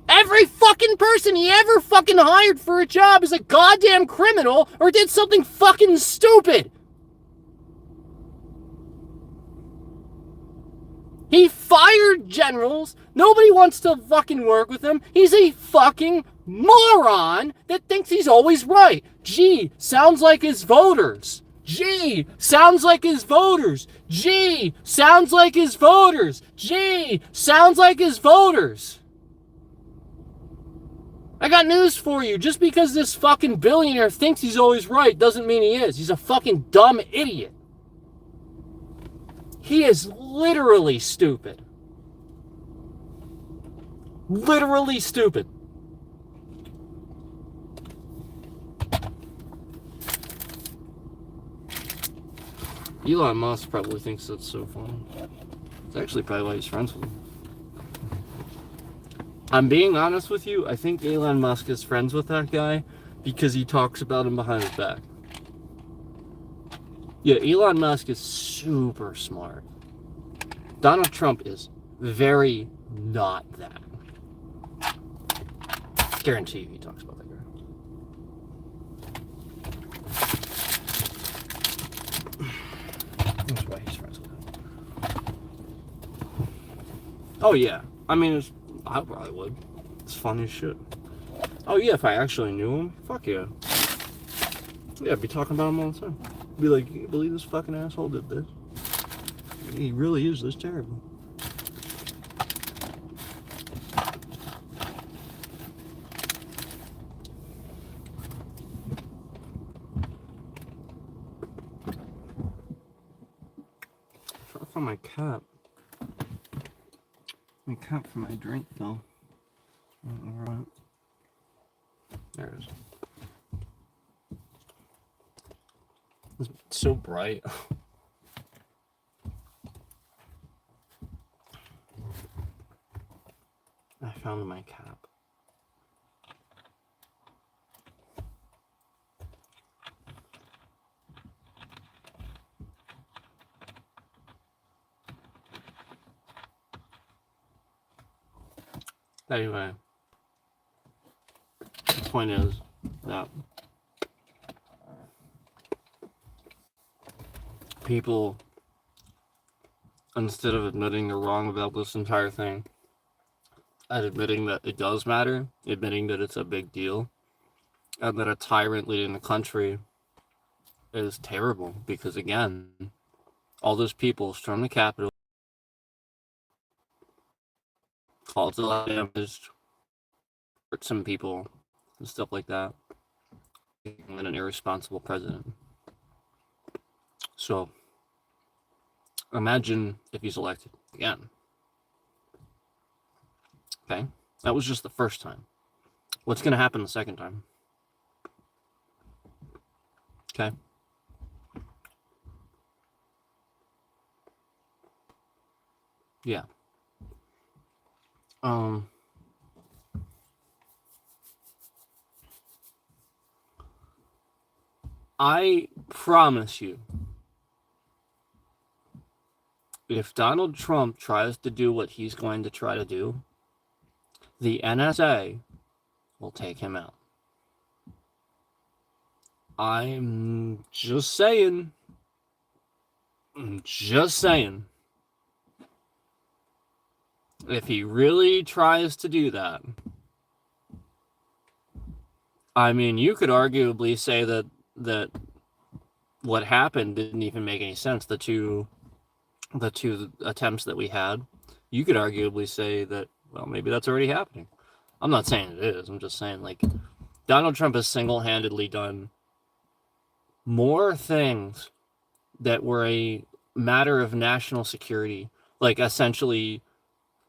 Every fucking person he ever fucking hired for a job is a goddamn criminal or did something fucking stupid. He fired generals. Nobody wants to fucking work with him. He's a fucking moron that thinks he's always right. Gee, sounds like his voters. Gee, sounds like his voters. Gee, sounds like his voters. Gee, sounds like his voters. I got news for you. Just because this fucking billionaire thinks he's always right doesn't mean he is. He's a fucking dumb idiot. He is literally stupid. Literally stupid. Elon Musk probably thinks that's so funny. It's actually probably why he's friends with him. I'm being honest with you, I think Elon Musk is friends with that guy because he talks about him behind his back. Yeah, Elon Musk is super smart. Donald Trump is very not that. Guarantee you he talks about that guy. That's why he's friends with him. Oh yeah, I mean, I probably would. It's funny as shit. Oh yeah, if I actually knew him, fuck yeah. Yeah, I'd be talking about him all the time. Be like, can you believe this fucking asshole did this? He really is this terrible. I found my cup. My cup for my drink, though. I don't know where it went. There it is. It's so bright. I found my cap. Anyway, the point is that people, instead of admitting they're wrong about this entire thing, and admitting that it does matter, admitting that it's a big deal, and that a tyrant leading the country is terrible, because again, all those people stormed the Capitol, caused a lot of damage, hurt some people, and stuff like that, and an irresponsible president. So, Imagine if he's elected again. Okay? That was just the first time. What's going to happen the second time? Okay? Yeah. I promise you, if Donald Trump tries to do what he's going to try to do, the NSA will take him out. I'm just saying. Just saying. If he really tries to do that, I mean, you could arguably say that what happened didn't even make any sense. The two attempts that we had, you could arguably say that, well, maybe that's already happening. I'm not saying it is. I'm just saying, like, Donald Trump has single-handedly done more things that were a matter of national security, like essentially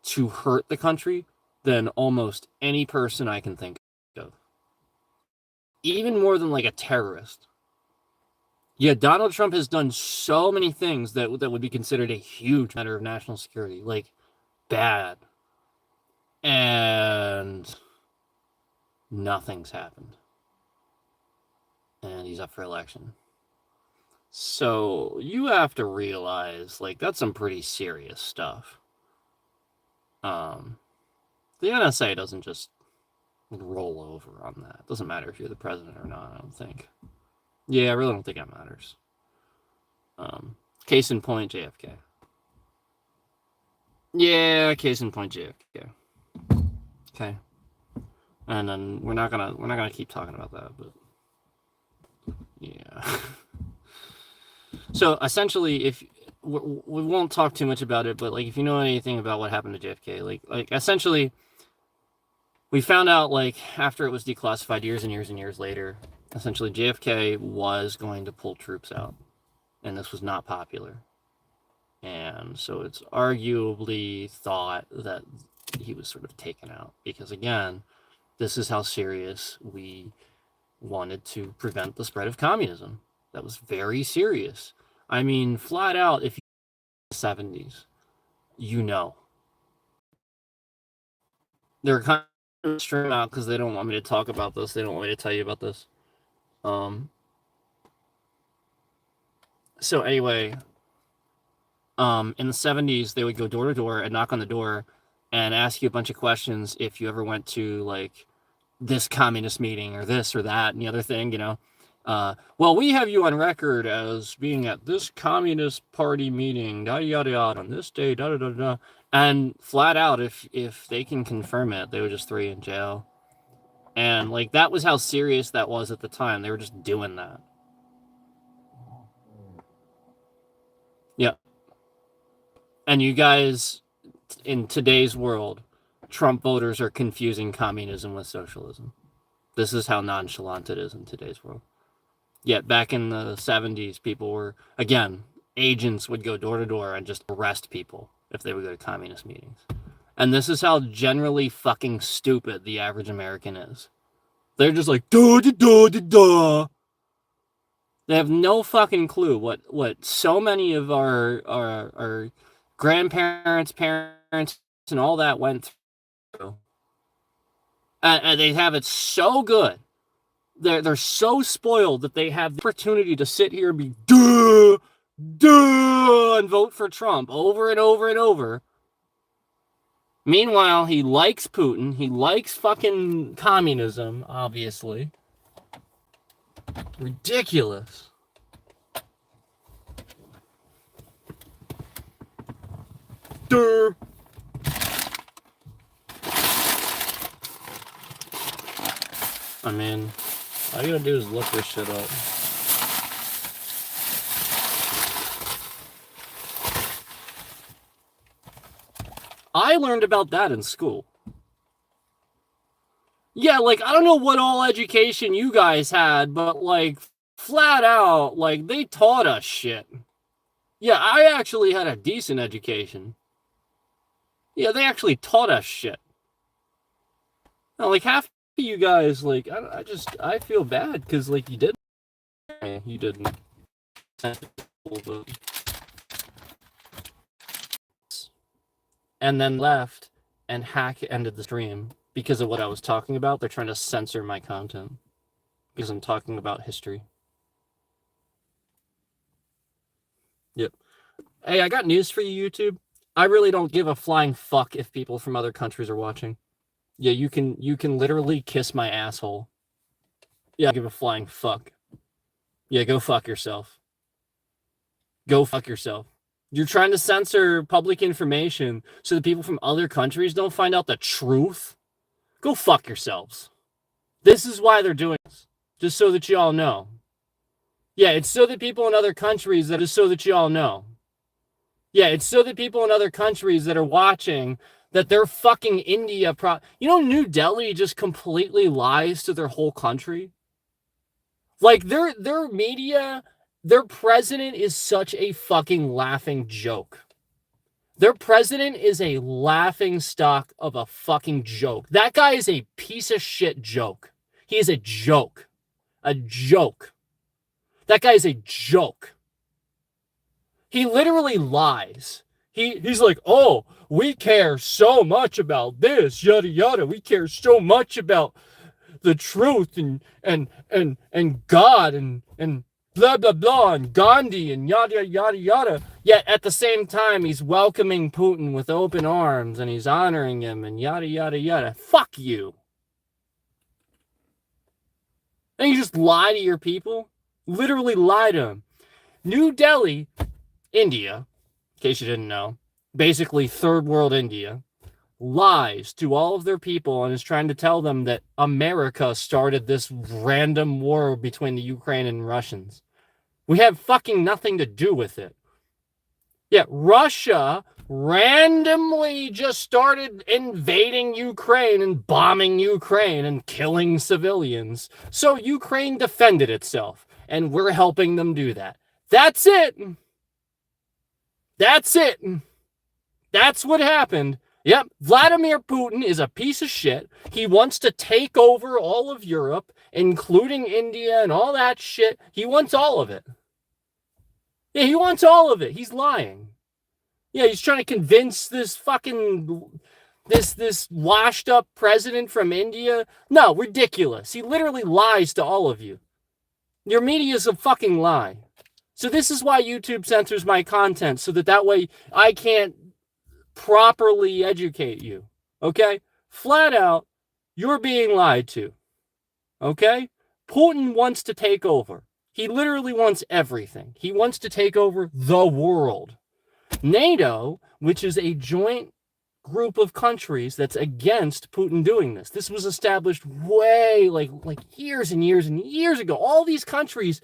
to hurt the country, than almost any person I can think of. Even more than like a terrorist. Yeah, Donald Trump has done so many things that would be considered a huge matter of national security, like bad. And nothing's happened. And he's up for election. So you have to realize, like, that's some pretty serious stuff. The NSA doesn't just roll over on that. It doesn't matter if you're the president or not, I don't think. Yeah, I really don't think that matters. Case in point, JFK. Yeah, case in point, JFK. Okay. And then we're not gonna keep talking about that, but yeah. So essentially, if we won't talk too much about it, but like if you know anything about what happened to JFK, like essentially, we found out like after it was declassified years and years and years later, essentially JFK was going to pull troops out, and this was not popular, and so it's arguably thought that he was sort of taken out because again, this is how serious we wanted to prevent the spread of communism. That was very serious. I mean, flat out, if you the 70s, you know. They're kind of streaming out because they don't want me to talk about this. They don't want me to tell you about this. So anyway, in the 70s, they would go door to door and knock on the door and ask you a bunch of questions if you ever went to like this communist meeting or this or that and the other thing, you know. Well, we have you on record as being at this Communist Party meeting, yada yada yada, on this day, da da da da. And flat out, if they can confirm it, they would just throw you in jail. And like that was how serious that was at the time. They were just doing that. Yeah. And you guys, in today's world, Trump voters are confusing communism with socialism. This is how nonchalant it is in today's world. Yet back in the 70s, people were, again, agents would go door to door and just arrest people if they would go to communist meetings. And this is how generally fucking stupid the average American is. They're just like, duh, duh, duh, duh, duh. They have no fucking clue what so many of our grandparents, parents, and all that went through. And they have it so good. They're so spoiled that they have the opportunity to sit here and be duh, duh, and vote for Trump over and over and over. Meanwhile, he likes Putin. He likes fucking communism, obviously. Ridiculous. Duh. I mean, all you gotta do is look this shit up. I learned about that in school. Yeah, like, I don't know what all education you guys had, but, like, flat out, like, they taught us shit. Yeah, I actually had a decent education. Yeah, they actually taught us shit. Now, like half of you guys, like I feel bad because like you didn't, and then left, and Hack ended the stream because of what I was talking about. They're trying to censor my content because I'm talking about history. Yep. Hey, I got news for you, YouTube. I really don't give a flying fuck if people from other countries are watching. Yeah, you can literally kiss my asshole. Yeah, I give a flying fuck. Yeah, go fuck yourself. Go fuck yourself. You're trying to censor public information so that people from other countries don't find out the truth. Go fuck yourselves. This is why they're doing this. Just so that you all know. Yeah, it's so that people in other countries that is so that you all know. Yeah, it's so that people in other countries that are watching that they're fucking India. New Delhi just completely lies to their whole country. Like their media, their president is such a fucking laughing joke. Their president is a laughing stock of a fucking joke. That guy is a piece of shit joke. He is a joke. A joke. That guy is a joke. He literally lies. He's like, oh, we care so much about this, yada yada. We care so much about the truth and God and blah blah blah and Gandhi and yada yada yada. Yet at the same time, he's welcoming Putin with open arms and he's honoring him and yada yada yada. Fuck you. And you just lie to your people. Literally lie to them. New Delhi, India, in case you didn't know, basically third world India, lies to all of their people and is trying to tell them that America started this random war between the Ukraine and Russians. We have fucking nothing to do with it. Yeah, Russia randomly just started invading Ukraine and bombing Ukraine and killing civilians. So Ukraine defended itself, and we're helping them do that. That's it. That's it. That's what happened. Yep, Vladimir Putin is a piece of shit. He wants to take over all of Europe, including India and all that shit. He wants all of it. Yeah, he wants all of it. He's lying. Yeah, he's trying to convince this fucking this washed up president from India. No, ridiculous. He literally lies to all of you. Your media is a fucking lie. So this is why YouTube censors my content, so that way I can't properly educate you. Okay? Flat out, you're being lied to. Okay? Putin wants to take over. He literally wants everything. He wants to take over the world. NATO, which is a joint group of countries that's against Putin doing this. This was established way like years and years and years ago. All these countries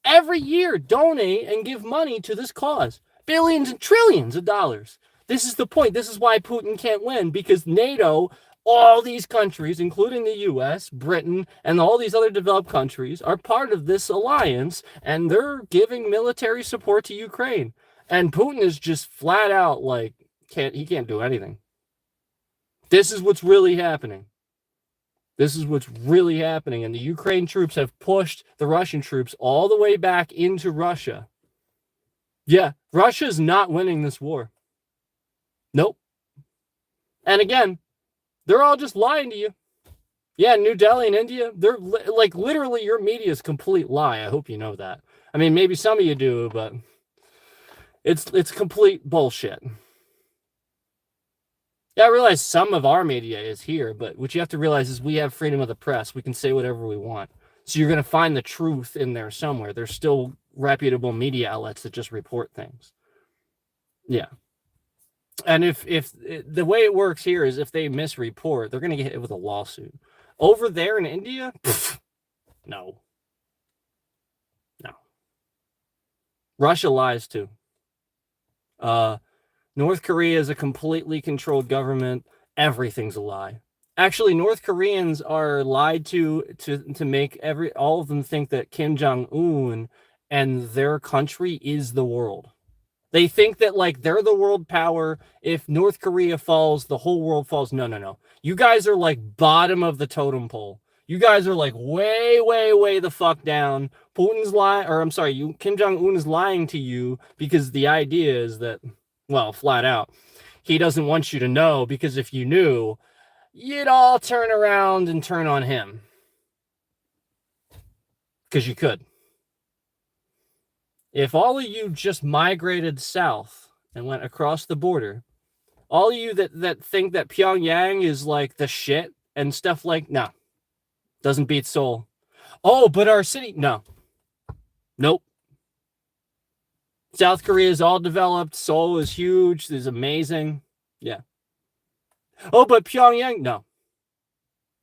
every year donate and give money to this cause. Billions and trillions of dollars. This is the point. This is why Putin can't win, because NATO, all these countries, including the US, Britain, and all these other developed countries, are part of this alliance, and they're giving military support to Ukraine. And Putin is just flat out like, he can't do anything. This is what's really happening. This is what's really happening. And the Ukraine troops have pushed the Russian troops all the way back into Russia. Yeah, Russia's not winning this war. Nope. And again, they're all just lying to you. Yeah, New Delhi and India, they're like literally your media is complete lie. I hope you know that. I mean, maybe some of you do, but it's complete bullshit. Yeah, I realize some of our media is here, but what you have to realize is we have freedom of the press. We can say whatever we want. So you're going to find the truth in there somewhere. There's still reputable media outlets that just report things. Yeah. And if the way it works here is if they misreport, they're going to get hit with a lawsuit. Over there in India, no. Russia lies too. North Korea is a completely controlled government. Everything's a lie. Actually, North Koreans are lied to make all of them think that Kim Jong-un and their country is the world. They think that like they're the world power. If North Korea falls, the whole world falls. No, no, no. You guys are like bottom of the totem pole. You guys are like way, way, way the fuck down. Putin's lying, or I'm sorry, Kim Jong-un is lying to you because the idea is that, well, flat out, he doesn't want you to know, because if you knew, you'd all turn around and turn on him. Because you could. If all of you just migrated south and went across the border, all of you that think that Pyongyang is like the shit and stuff like, no, doesn't beat Seoul. Oh, but our city, no. Nope. South Korea is all developed. Seoul is huge. It's amazing. Yeah. Oh, but Pyongyang, no.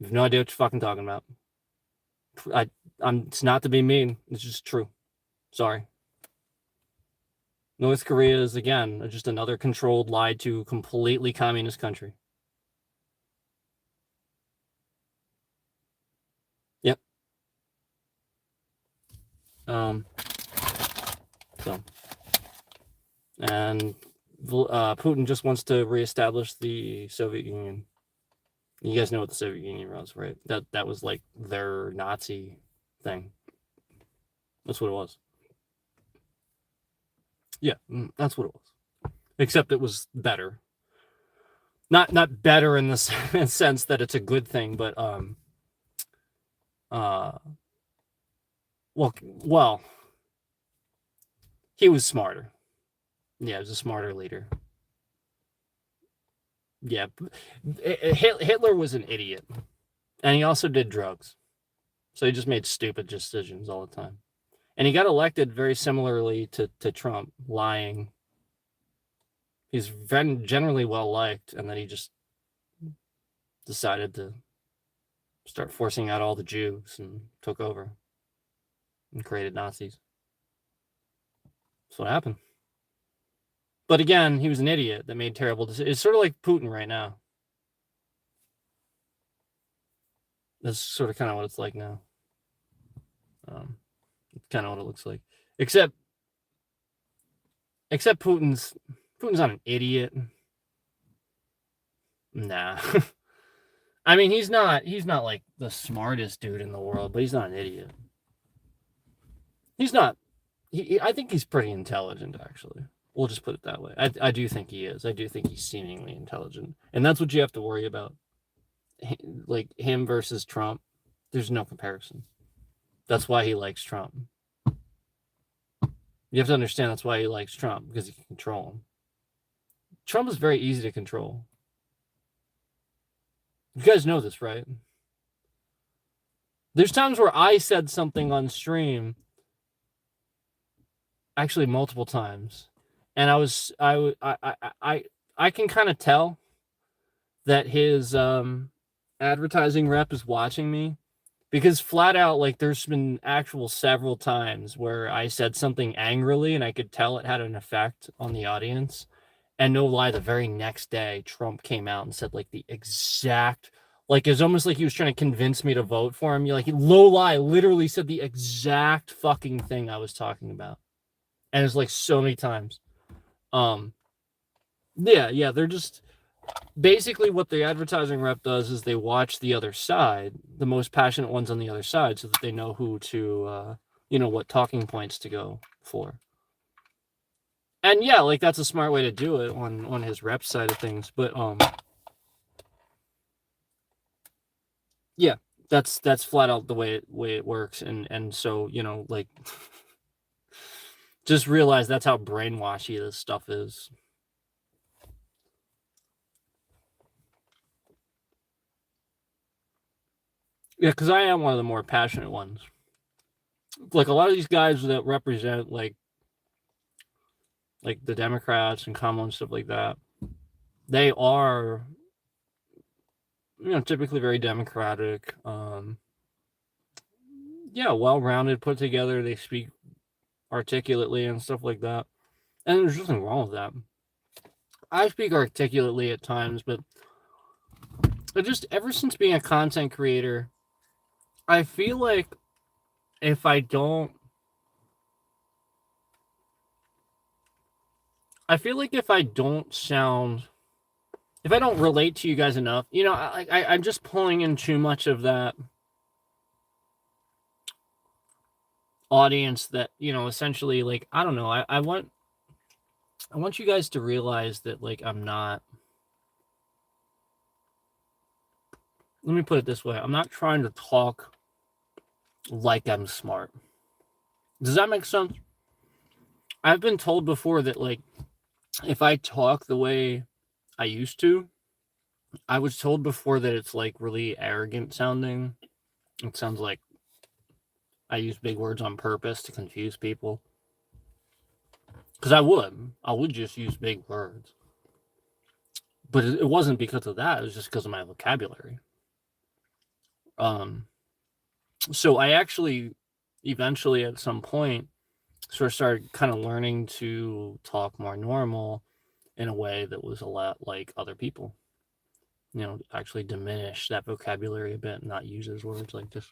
You have no idea what you're fucking talking about. It's not to be mean. It's just true. Sorry. North Korea is, again, just another controlled, lied to, completely communist country. Yep. And Putin just wants to reestablish the Soviet Union. You guys know what the Soviet Union was, right? That was like their Nazi thing. That's what it was. Yeah, that's what it was. Except it was better. Not better in the sense that it's a good thing, but well, he was smarter. Yeah, he was a smarter leader. Yeah, Hitler was an idiot, and he also did drugs, so he just made stupid decisions all the time. And he got elected very similarly to Trump, lying. He's generally well liked, and then he just decided to start forcing out all the Jews and took over and created Nazis. That's what happened. But again, he was an idiot that made terrible decisions. It's sort of like Putin right now. That's sort of kind of what it's like now. It's kind of what it looks like. Except Putin's not an idiot. Nah. I mean, he's not like the smartest dude in the world, but he's not an idiot. He's not. I think he's pretty intelligent, actually. We'll just put it that way. I do think he is. I do think he's seemingly intelligent. And that's what you have to worry about. Like, him versus Trump, there's no comparison. That's why he likes Trump. You have to understand that's why he likes Trump, because he can control him. Trump is very easy to control. You guys know this, right? There's times where I said something on stream, actually multiple times, and I can kind of tell that his advertising rep is watching me, because flat out, like, there's been actual several times where I said something angrily and I could tell it had an effect on the audience. And no lie, the very next day, Trump came out and said, like, the exact, like, it was almost like he was trying to convince me to vote for him. Like, low lie, literally said the exact fucking thing I was talking about. And it's like so many times. Yeah, they're just, basically what the advertising rep does is they watch the other side, the most passionate ones on the other side, so that they know who to, what talking points to go for. And yeah, like, that's a smart way to do it on his rep side of things. But yeah, that's flat out the way it works. And so, like, just realize that's how brainwashy this stuff is. Yeah, because I am one of the more passionate ones. Like, a lot of these guys that represent, like the Democrats and Kamala and stuff like that, they are, typically very democratic. Well-rounded, put together. They speak articulately and stuff like that. And there's nothing wrong with that. I speak articulately at times, but just ever since being a content creator, I feel like if I don't I feel like if I don't relate to you guys enough, I'm just pulling in too much of that audience that, essentially, like, I don't know. I want you guys to realize that, like, I'm not. Let me put it this way. I'm not trying to talk like I'm smart. Does that make sense? I've been told before that, like, if I talk the way I used to, I was told before that it's, like, really arrogant sounding. It sounds like I use big words on purpose to confuse people. Because I would just use big words. But it wasn't because of that. It was just because of my vocabulary. So I actually, eventually, at some point, sort of started kind of learning to talk more normal in a way that was a lot like other people. Actually diminish that vocabulary a bit and not use those words, like just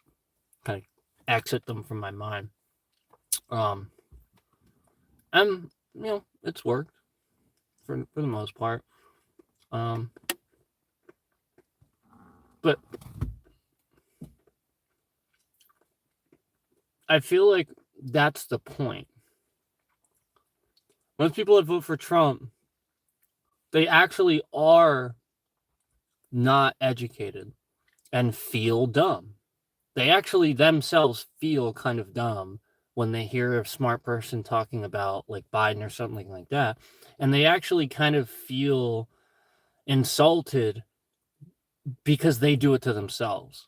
kind of exit them from my mind. And it's worked for the most part. But I feel like that's the point. Most people that vote for Trump, they actually are not educated and feel dumb. They actually themselves feel kind of dumb when they hear a smart person talking about, like, Biden or something like that. And they actually kind of feel insulted because they do it to themselves.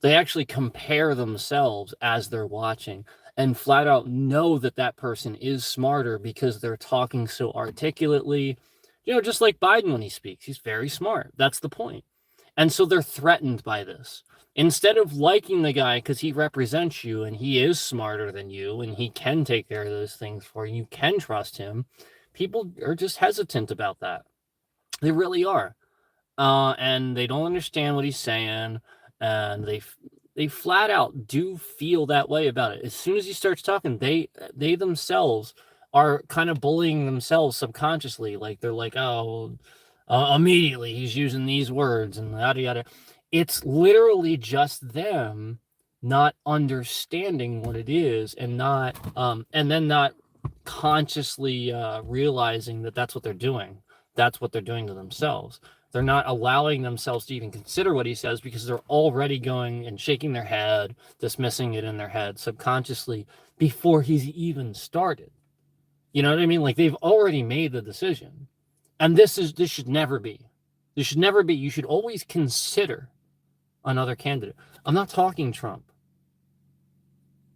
They actually compare themselves as they're watching and flat out know that that person is smarter because they're talking so articulately. Just like Biden when he speaks, he's very smart. That's the point. And so they're threatened by this. Instead of liking the guy because he represents you and he is smarter than you and he can take care of those things for you, you can trust him, people are just hesitant about that. They really are. And they don't understand what he's saying, and they flat out do feel that way about it. As soon as he starts talking, they themselves are kind of bullying themselves subconsciously. Like, they're like, oh, immediately he's using these words and yada yada. It's literally just them not understanding what it is and not and then not consciously realizing that that's what they're doing. That's what they're doing to themselves. They're not allowing themselves to even consider what he says because they're already going and shaking their head, dismissing it in their head subconsciously before he's even started. You know what I mean? Like, they've already made the decision. And this should never be. This should never be. You should always consider another candidate. I'm not talking Trump.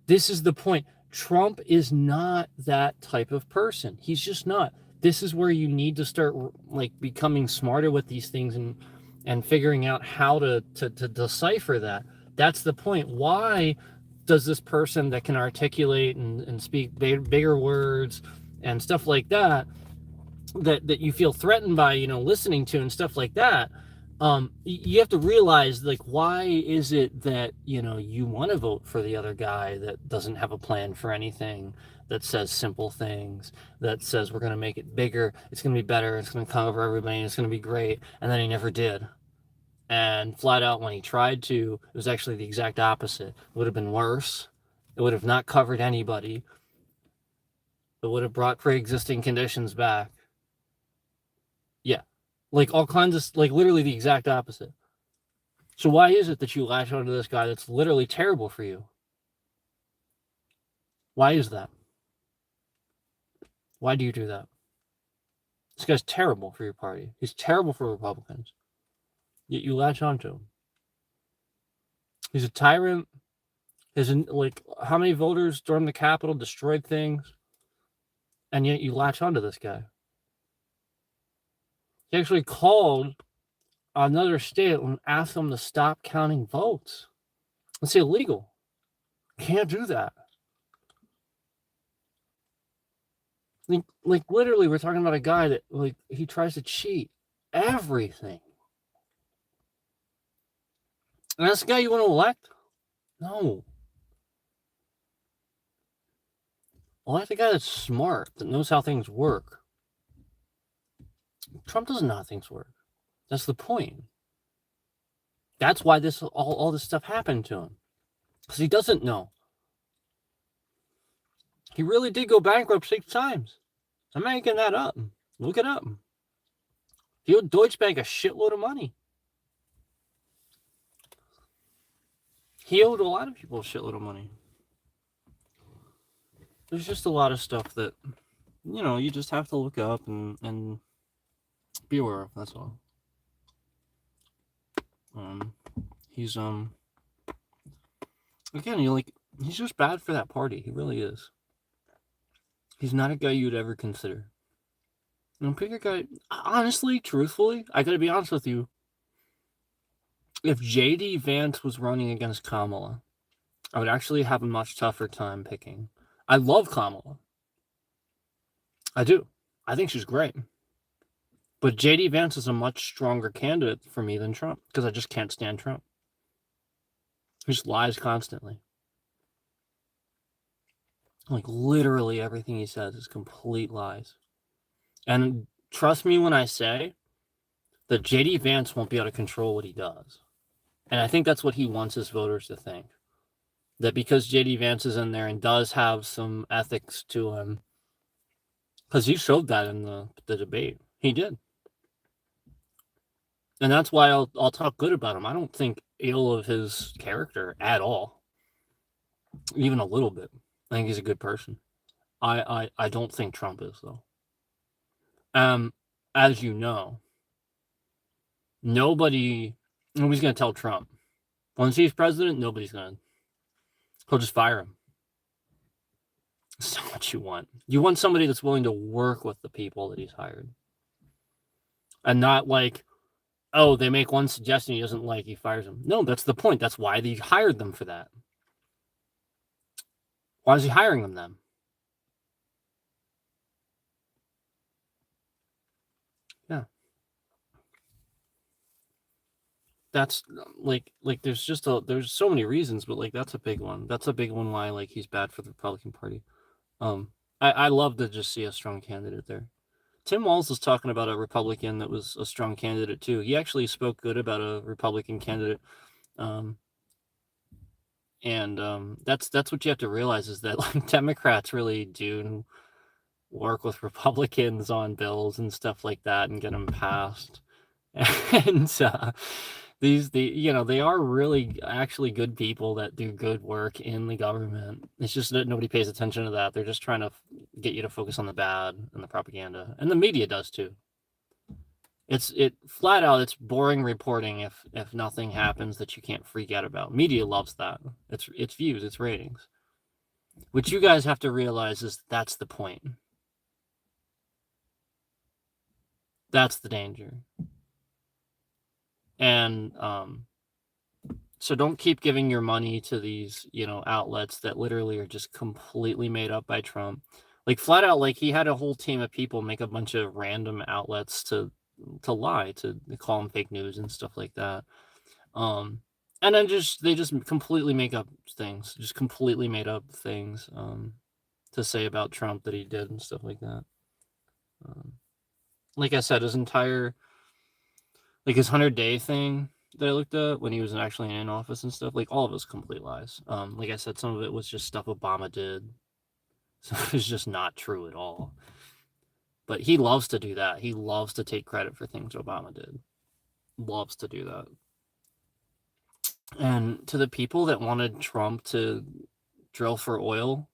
This is the point. Trump is not that type of person. He's just not. This is where you need to start, like, becoming smarter with these things and figuring out how to decipher that. That's the point. Why does this person that can articulate and speak bigger words and stuff like that you feel threatened by, listening to and stuff like that, you have to realize, like, why is it that, you want to vote for the other guy that doesn't have a plan for anything, that says simple things, that says we're going to make it bigger, it's going to be better, it's going to cover everybody, it's going to be great, and then he never did. And flat out, when he tried to, it was actually the exact opposite. It would have been worse. It would have not covered anybody. It would have brought pre-existing conditions back. Yeah. Like, all kinds of, like, literally the exact opposite. So why is it that you latch onto this guy that's literally terrible for you? Why is that? Why do you do that? This guy's terrible for your party. He's terrible for Republicans. Yet you latch onto him. He's a tyrant. Like, how many voters stormed the Capitol, destroyed things, and yet you latch onto this guy? He actually called another state and asked them to stop counting votes. It's illegal. Can't do that. Like, literally, we're talking about a guy that, like, he tries to cheat everything. And that's the guy you want to elect? No. Elect a guy that's smart, that knows how things work. Trump doesn't know how things work. That's the point. That's why all this stuff happened to him. Because he doesn't know. He really did go bankrupt 6 times. I'm making that up. Look it up. He owed Deutsche Bank a shitload of money. He owed a lot of people a shitload of money. There's just a lot of stuff that, you just have to look up and be aware of. That's all. He's again, he's just bad for that party. He really is. He's not a guy you'd ever consider. Pick a guy. Honestly, truthfully, I gotta be honest with you. If J.D. Vance was running against Kamala, I would actually have a much tougher time picking. I love Kamala. I do. I think she's great. But J.D. Vance is a much stronger candidate for me than Trump because I just can't stand Trump. He just lies constantly. Like, literally everything he says is complete lies. And trust me when I say that J.D. Vance won't be able to control what he does. And I think that's what he wants his voters to think. That because J.D. Vance is in there and does have some ethics to him, because he showed that in the debate. He did. And that's why I'll talk good about him. I don't think ill of his character at all. Even a little bit. I think he's a good person. I don't think Trump is, though. As you know, nobody's going to tell Trump. Once he's president, nobody's going to. He'll just fire him. That's not what you want. You want somebody that's willing to work with the people that he's hired. And not like, oh, they make one suggestion he doesn't like, he fires them. No, that's the point. That's why they hired them for that. Why is he hiring them then? Yeah. That's like there's so many reasons, but that's a big one. That's a big one why he's bad for the Republican Party. I love to just see a strong candidate there. Tim Walz was talking about a Republican that was a strong candidate too. He actually spoke good about a Republican candidate. That's what you have to realize is that Democrats really do work with Republicans on bills and stuff like that and get them passed. And they are really actually good people that do good work in the government. It's just that nobody pays attention to that. They're just trying to get you to focus on the bad and the propaganda, and the media does too. It's flat out. It's boring reporting if nothing happens that you can't freak out about. Media loves that. It's views, it's ratings. What you guys have to realize is that's the point. That's the danger. And so don't keep giving your money to these, outlets that literally are just completely made up by Trump. Flat out, he had a whole team of people make a bunch of random outlets to lie, to call them fake news and stuff like that. And then they just completely make up things, just completely made up things to say about Trump that he did and stuff like that. Like I said, his entire his 100-day thing that I looked at when he was actually in office and stuff, all of it was complete lies. Like I said, some of it was just stuff Obama did. So it was just not true at all. But he loves to do that. He loves to take credit for things Obama did. Loves to do that. And to the people that wanted Trump to drill for oil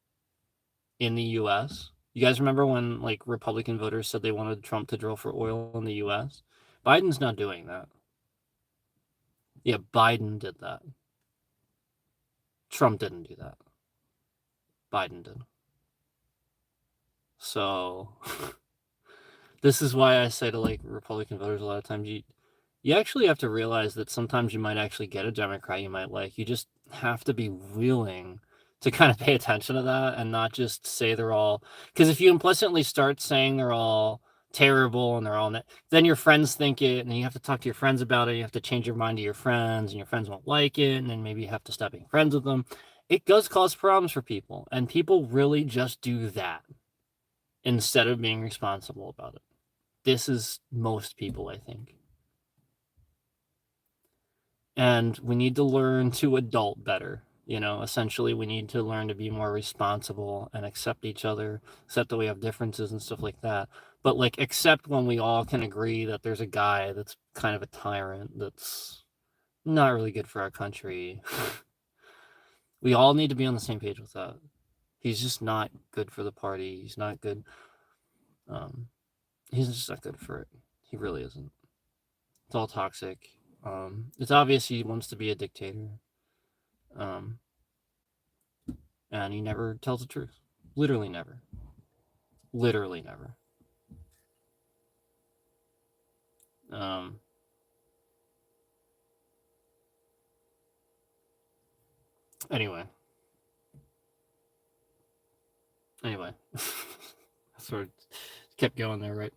in the U.S., you guys remember when Republican voters said they wanted Trump to drill for oil in the U.S.? Biden's not doing that. Yeah, Biden did that. Trump didn't do that. Biden did. So this is why I say to Republican voters a lot of times, you actually have to realize that sometimes you might actually get a Democrat you might like. You just have to be willing to kind of pay attention to that and not just say they're all, because if you implicitly start saying they're all terrible and they're all then your friends think it, and then you have to talk to your friends about it. You have to change your mind to your friends, and your friends won't like it, and then maybe you have to stop being friends with them. It does cause problems for people, and people really just do that instead of being responsible about it. this is most people, I think. And we need to learn to adult better. Essentially, we need to learn to be more responsible and accept each other, accept that we have differences and stuff like that. But like, accept when we all can agree that there's a guy that's kind of a tyrant, that's not really good for our country. We all need to be on the same page with that. He's just not good for the party. He's not good. He's just not good for it. He really isn't. It's all toxic. It's obvious he wants to be a dictator. And he never tells the truth. Literally never. Literally never. Anyway. Sort of kept going there, right?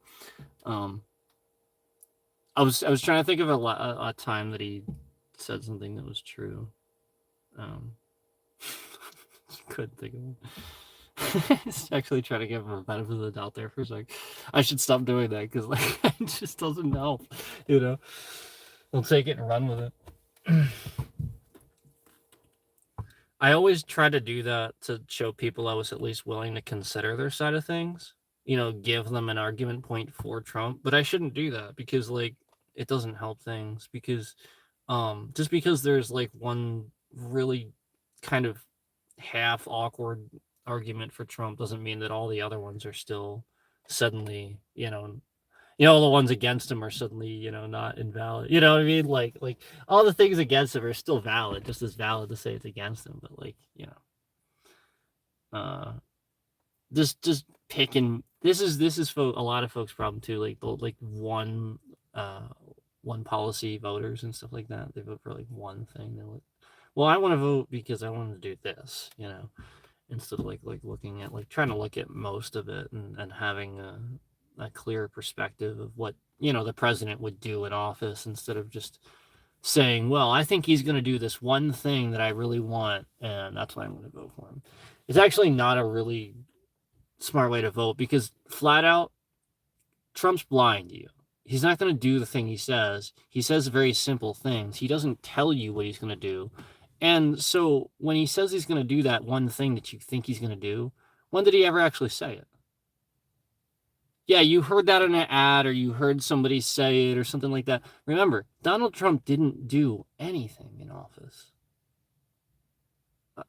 I was trying to think of a time that he said something that was true. Couldn't think of it. Actually trying to give him a benefit of the doubt there for a sec. I should stop doing that because like it just doesn't help, I'll take it and run with it. I always try to do that to show people I was at least willing to consider their side of things, give them an argument point for Trump. But I shouldn't do that because like it doesn't help things, because just because there's like one really kind of half awkward argument for Trump doesn't mean that all the other ones are still suddenly, the ones against him are suddenly, not invalid. You know what I mean? Like all the things against him are still valid, just as valid to say it's against him. But like, just picking. This is a lot of folks' problem too. Like one policy voters and stuff like that. They vote for like one thing. They're like, well, I want to vote because I want to do this, instead of like looking at trying to look at most of it and having a clear perspective of what the president would do in office, instead of just saying, well, I think he's going to do this one thing that I really want, and that's why I'm going to vote for him. It's actually not a really smart way to vote, because flat out, Trump's blind to you. He's not going to do the thing he says. He says very simple things. He doesn't tell you what he's going to do. And so when he says he's going to do that one thing that you think he's going to do, when did he ever actually say it? Yeah, you heard that in an ad, or you heard somebody say it or something like that. Remember, Donald Trump didn't do anything in office.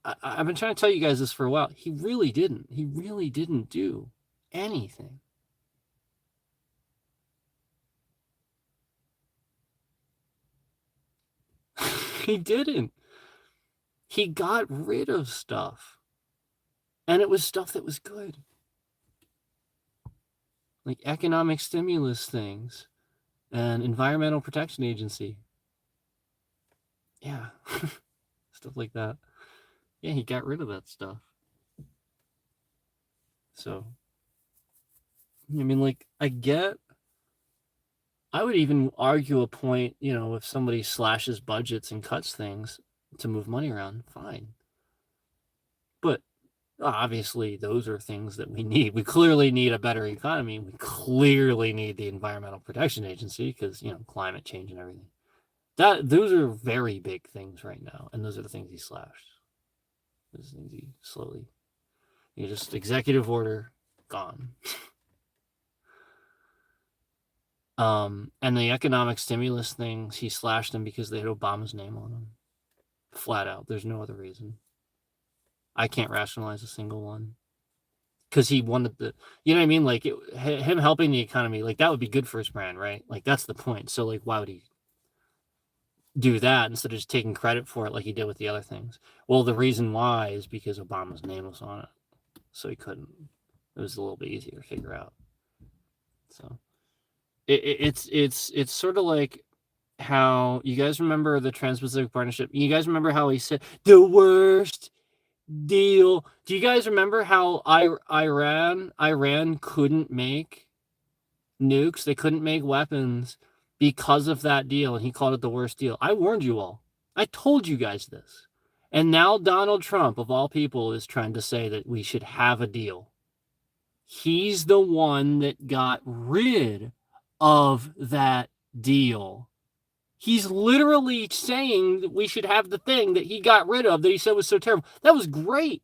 I've been trying to tell you guys this for a while. He really didn't. He really didn't do anything. He didn't. He got rid of stuff. And it was stuff that was good. Like economic stimulus things and Environmental Protection Agency. Yeah. Stuff like that. Yeah, he got rid of that stuff. So, I mean, like, I would even argue a point, if somebody slashes budgets and cuts things to move money around, fine. But obviously, those are things that we need. We clearly need a better economy. We clearly need the Environmental Protection Agency because, climate change and everything. Those are very big things right now, and those are the things he slashed. Those things he slowly, just executive order, gone. And the economic stimulus things, he slashed them because they had Obama's name on them. Flat out. There's no other reason. I can't rationalize a single one. Because he wanted the, you know what I mean? Like, him helping the economy, like, that would be good for his brand, right? Like, that's the point. So, like, why would he do that instead of just taking credit for it like he did with the other things? Well, the reason why is because Obama's name was on it. So he couldn't. It was a little bit easier to figure out. So it's sort of like how you guys remember the Trans-Pacific Partnership. You guys remember how he said the worst deal? Do you guys remember how Iran couldn't make nukes? They couldn't make weapons because of that deal, and he called it the worst deal. I warned you all. I told you guys this. And now Donald Trump, of all people, is trying to say that we should have a deal. He's the one that got rid of that deal. He's literally saying that we should have the thing that he got rid of that he said was so terrible. That was great.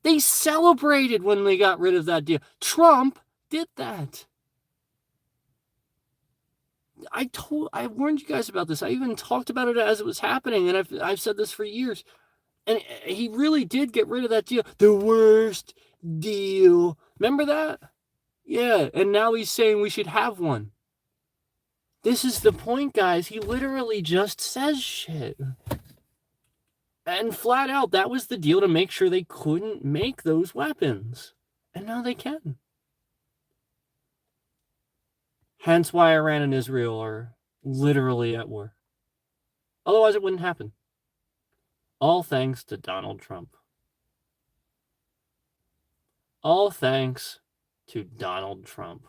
They celebrated when they got rid of that deal. Trump did that. I warned you guys about this. I even talked about it as it was happening, and I've said this for years. And he really did get rid of that deal. The worst deal. Remember that? Yeah, and now he's saying we should have one. This is the point, guys. He literally just says shit. And flat out, that was the deal to make sure they couldn't make those weapons. And now they can. Hence why Iran and Israel are literally at war. Otherwise, it wouldn't happen. All thanks to Donald Trump. All thanks to Donald Trump.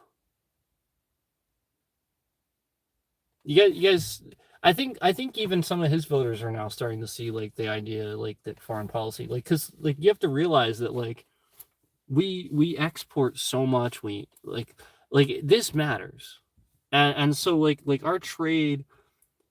You guys, I think even some of his voters are now starting to see like the idea like that foreign policy, like because like you have to realize that like we export so much, we like this matters, and so like our trade,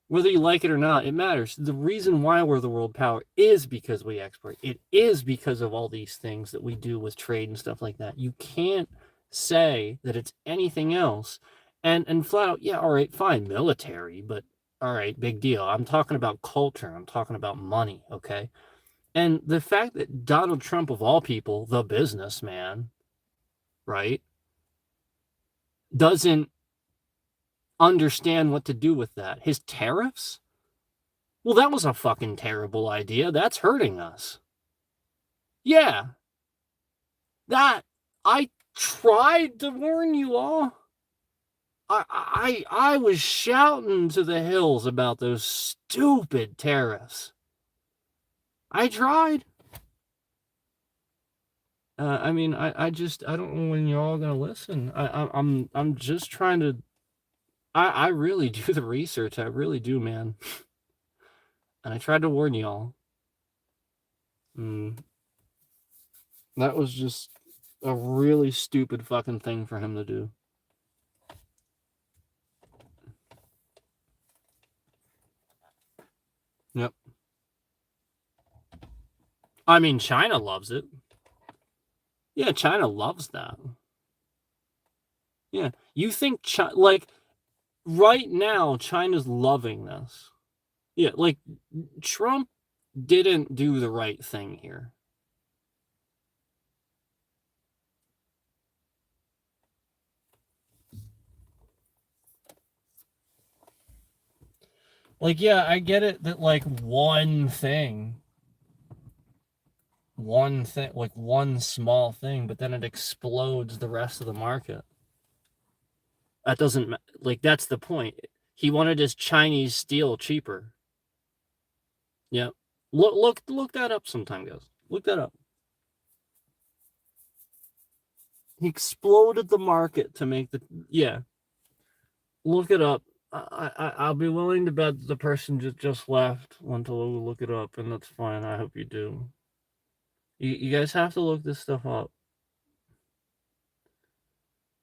whether you like it or not, it matters. The reason why we're the world power is because we export. It is because of all these things that we do with trade and stuff like that. You can't say that it's anything else. And flat out, yeah, all right, fine, military, but all right, big deal. I'm talking about culture. I'm talking about money, okay? And the fact that Donald Trump, of all people, the businessman, right, doesn't understand what to do with that. His tariffs? Well, that was a fucking terrible idea. That's hurting us. Yeah. That, I tried to warn you all. I was shouting to the hills about those stupid tariffs. I tried. I mean, I don't know when you're all gonna listen. I'm just trying to. I really do the research. I really do, man. And I tried to warn y'all. That was just a really stupid fucking thing for him to do. Yep. I mean, China loves it. Yeah, China loves that. Yeah. You think, like, right now, China's loving this. Yeah, like, Trump didn't do the right thing here. Like, yeah, I get it that, like, one like one small thing, but then it explodes the rest of the market. That doesn't, like, that's the point. He wanted his Chinese steel cheaper. Yeah. Look that up sometime, guys. Look that up. He exploded the market to make the, yeah. Look it up. I'll be willing to bet the person just left until look it up, and that's fine. I hope you do. You guys have to look this stuff up.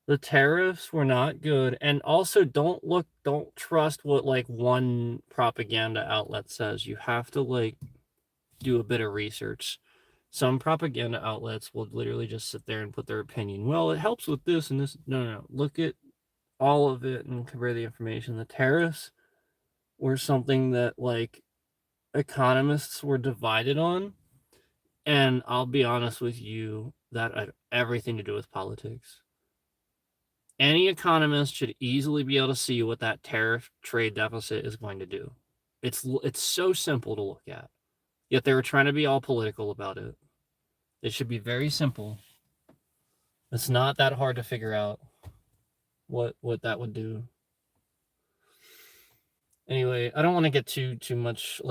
The tariffs were not good, and also don't trust what like one propaganda outlet says. You have to like do a bit of research. Some propaganda outlets will literally just sit there and put their opinion. Well, it helps with this and this. No. Look at all of it and compare the information. The tariffs were something that like economists were divided on, and I'll be honest with you, that had everything to do with politics. Any economist should easily be able to see what that tariff trade deficit is going to do. It's so simple to look at. Yet they were trying to be all political about it. It should be very simple. It's not that hard to figure out what that would do. Anyway, I don't want to get too much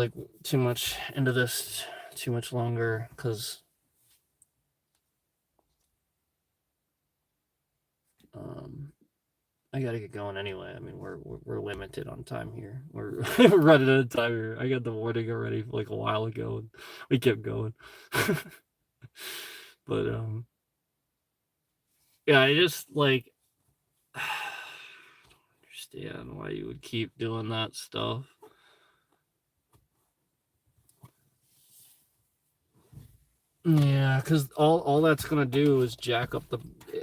into this too much longer because I gotta get going anyway. I mean, we're limited on time here. We're running out of time here. I got the warning already like a while ago, and we kept going. But yeah, I just like understand why you would keep doing that stuff. Yeah, because all that's gonna do is jack up the.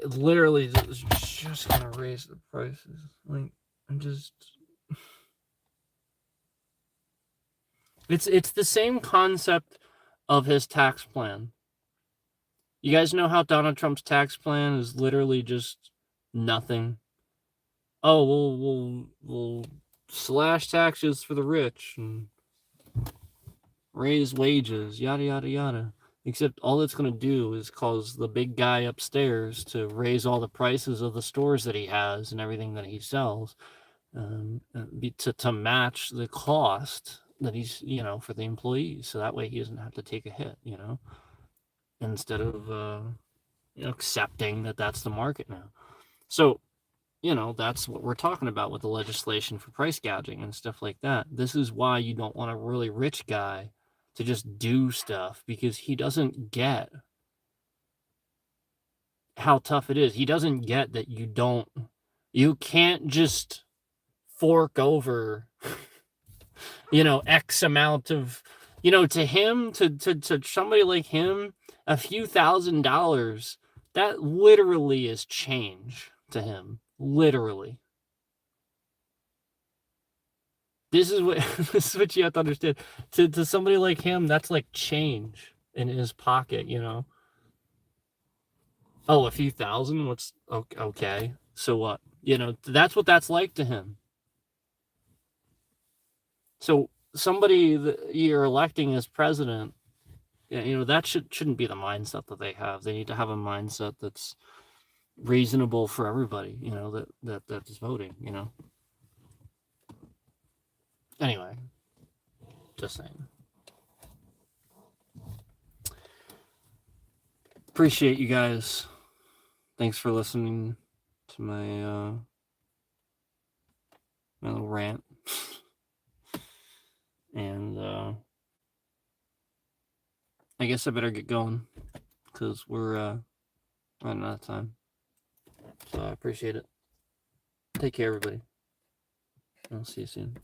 Literally, it's just gonna raise the prices. Like, I'm just. It's the same concept of his tax plan. You guys know how Donald Trump's tax plan is literally just nothing. Oh, we'll slash taxes for the rich and raise wages, yada yada yada. Except all it's going to do is cause the big guy upstairs to raise all the prices of the stores that he has and everything that he sells, to match the cost that he's, for the employees. So that way he doesn't have to take a hit, instead of accepting that that's the market now. So, that's what we're talking about with the legislation for price gouging and stuff like that. This is why you don't want a really rich guy to just do stuff, because he doesn't get how tough it is. He doesn't get that you can't just fork over, X amount of, to him, to somebody like him, a few $1,000s, that literally is change to him. Literally. This is what you have to understand. To somebody like him, that's like change in his pocket, Oh, a few thousand? What's okay? So what? That's what that's like to him. So somebody that you're electing as president, that shouldn't be the mindset that they have. They need to have a mindset that's reasonable for everybody, that's voting, Anyway, just saying. Appreciate you guys. Thanks for listening to my my little rant. And I guess I better get going because we're running out of time. So I appreciate it. Take care, everybody. I'll see you soon.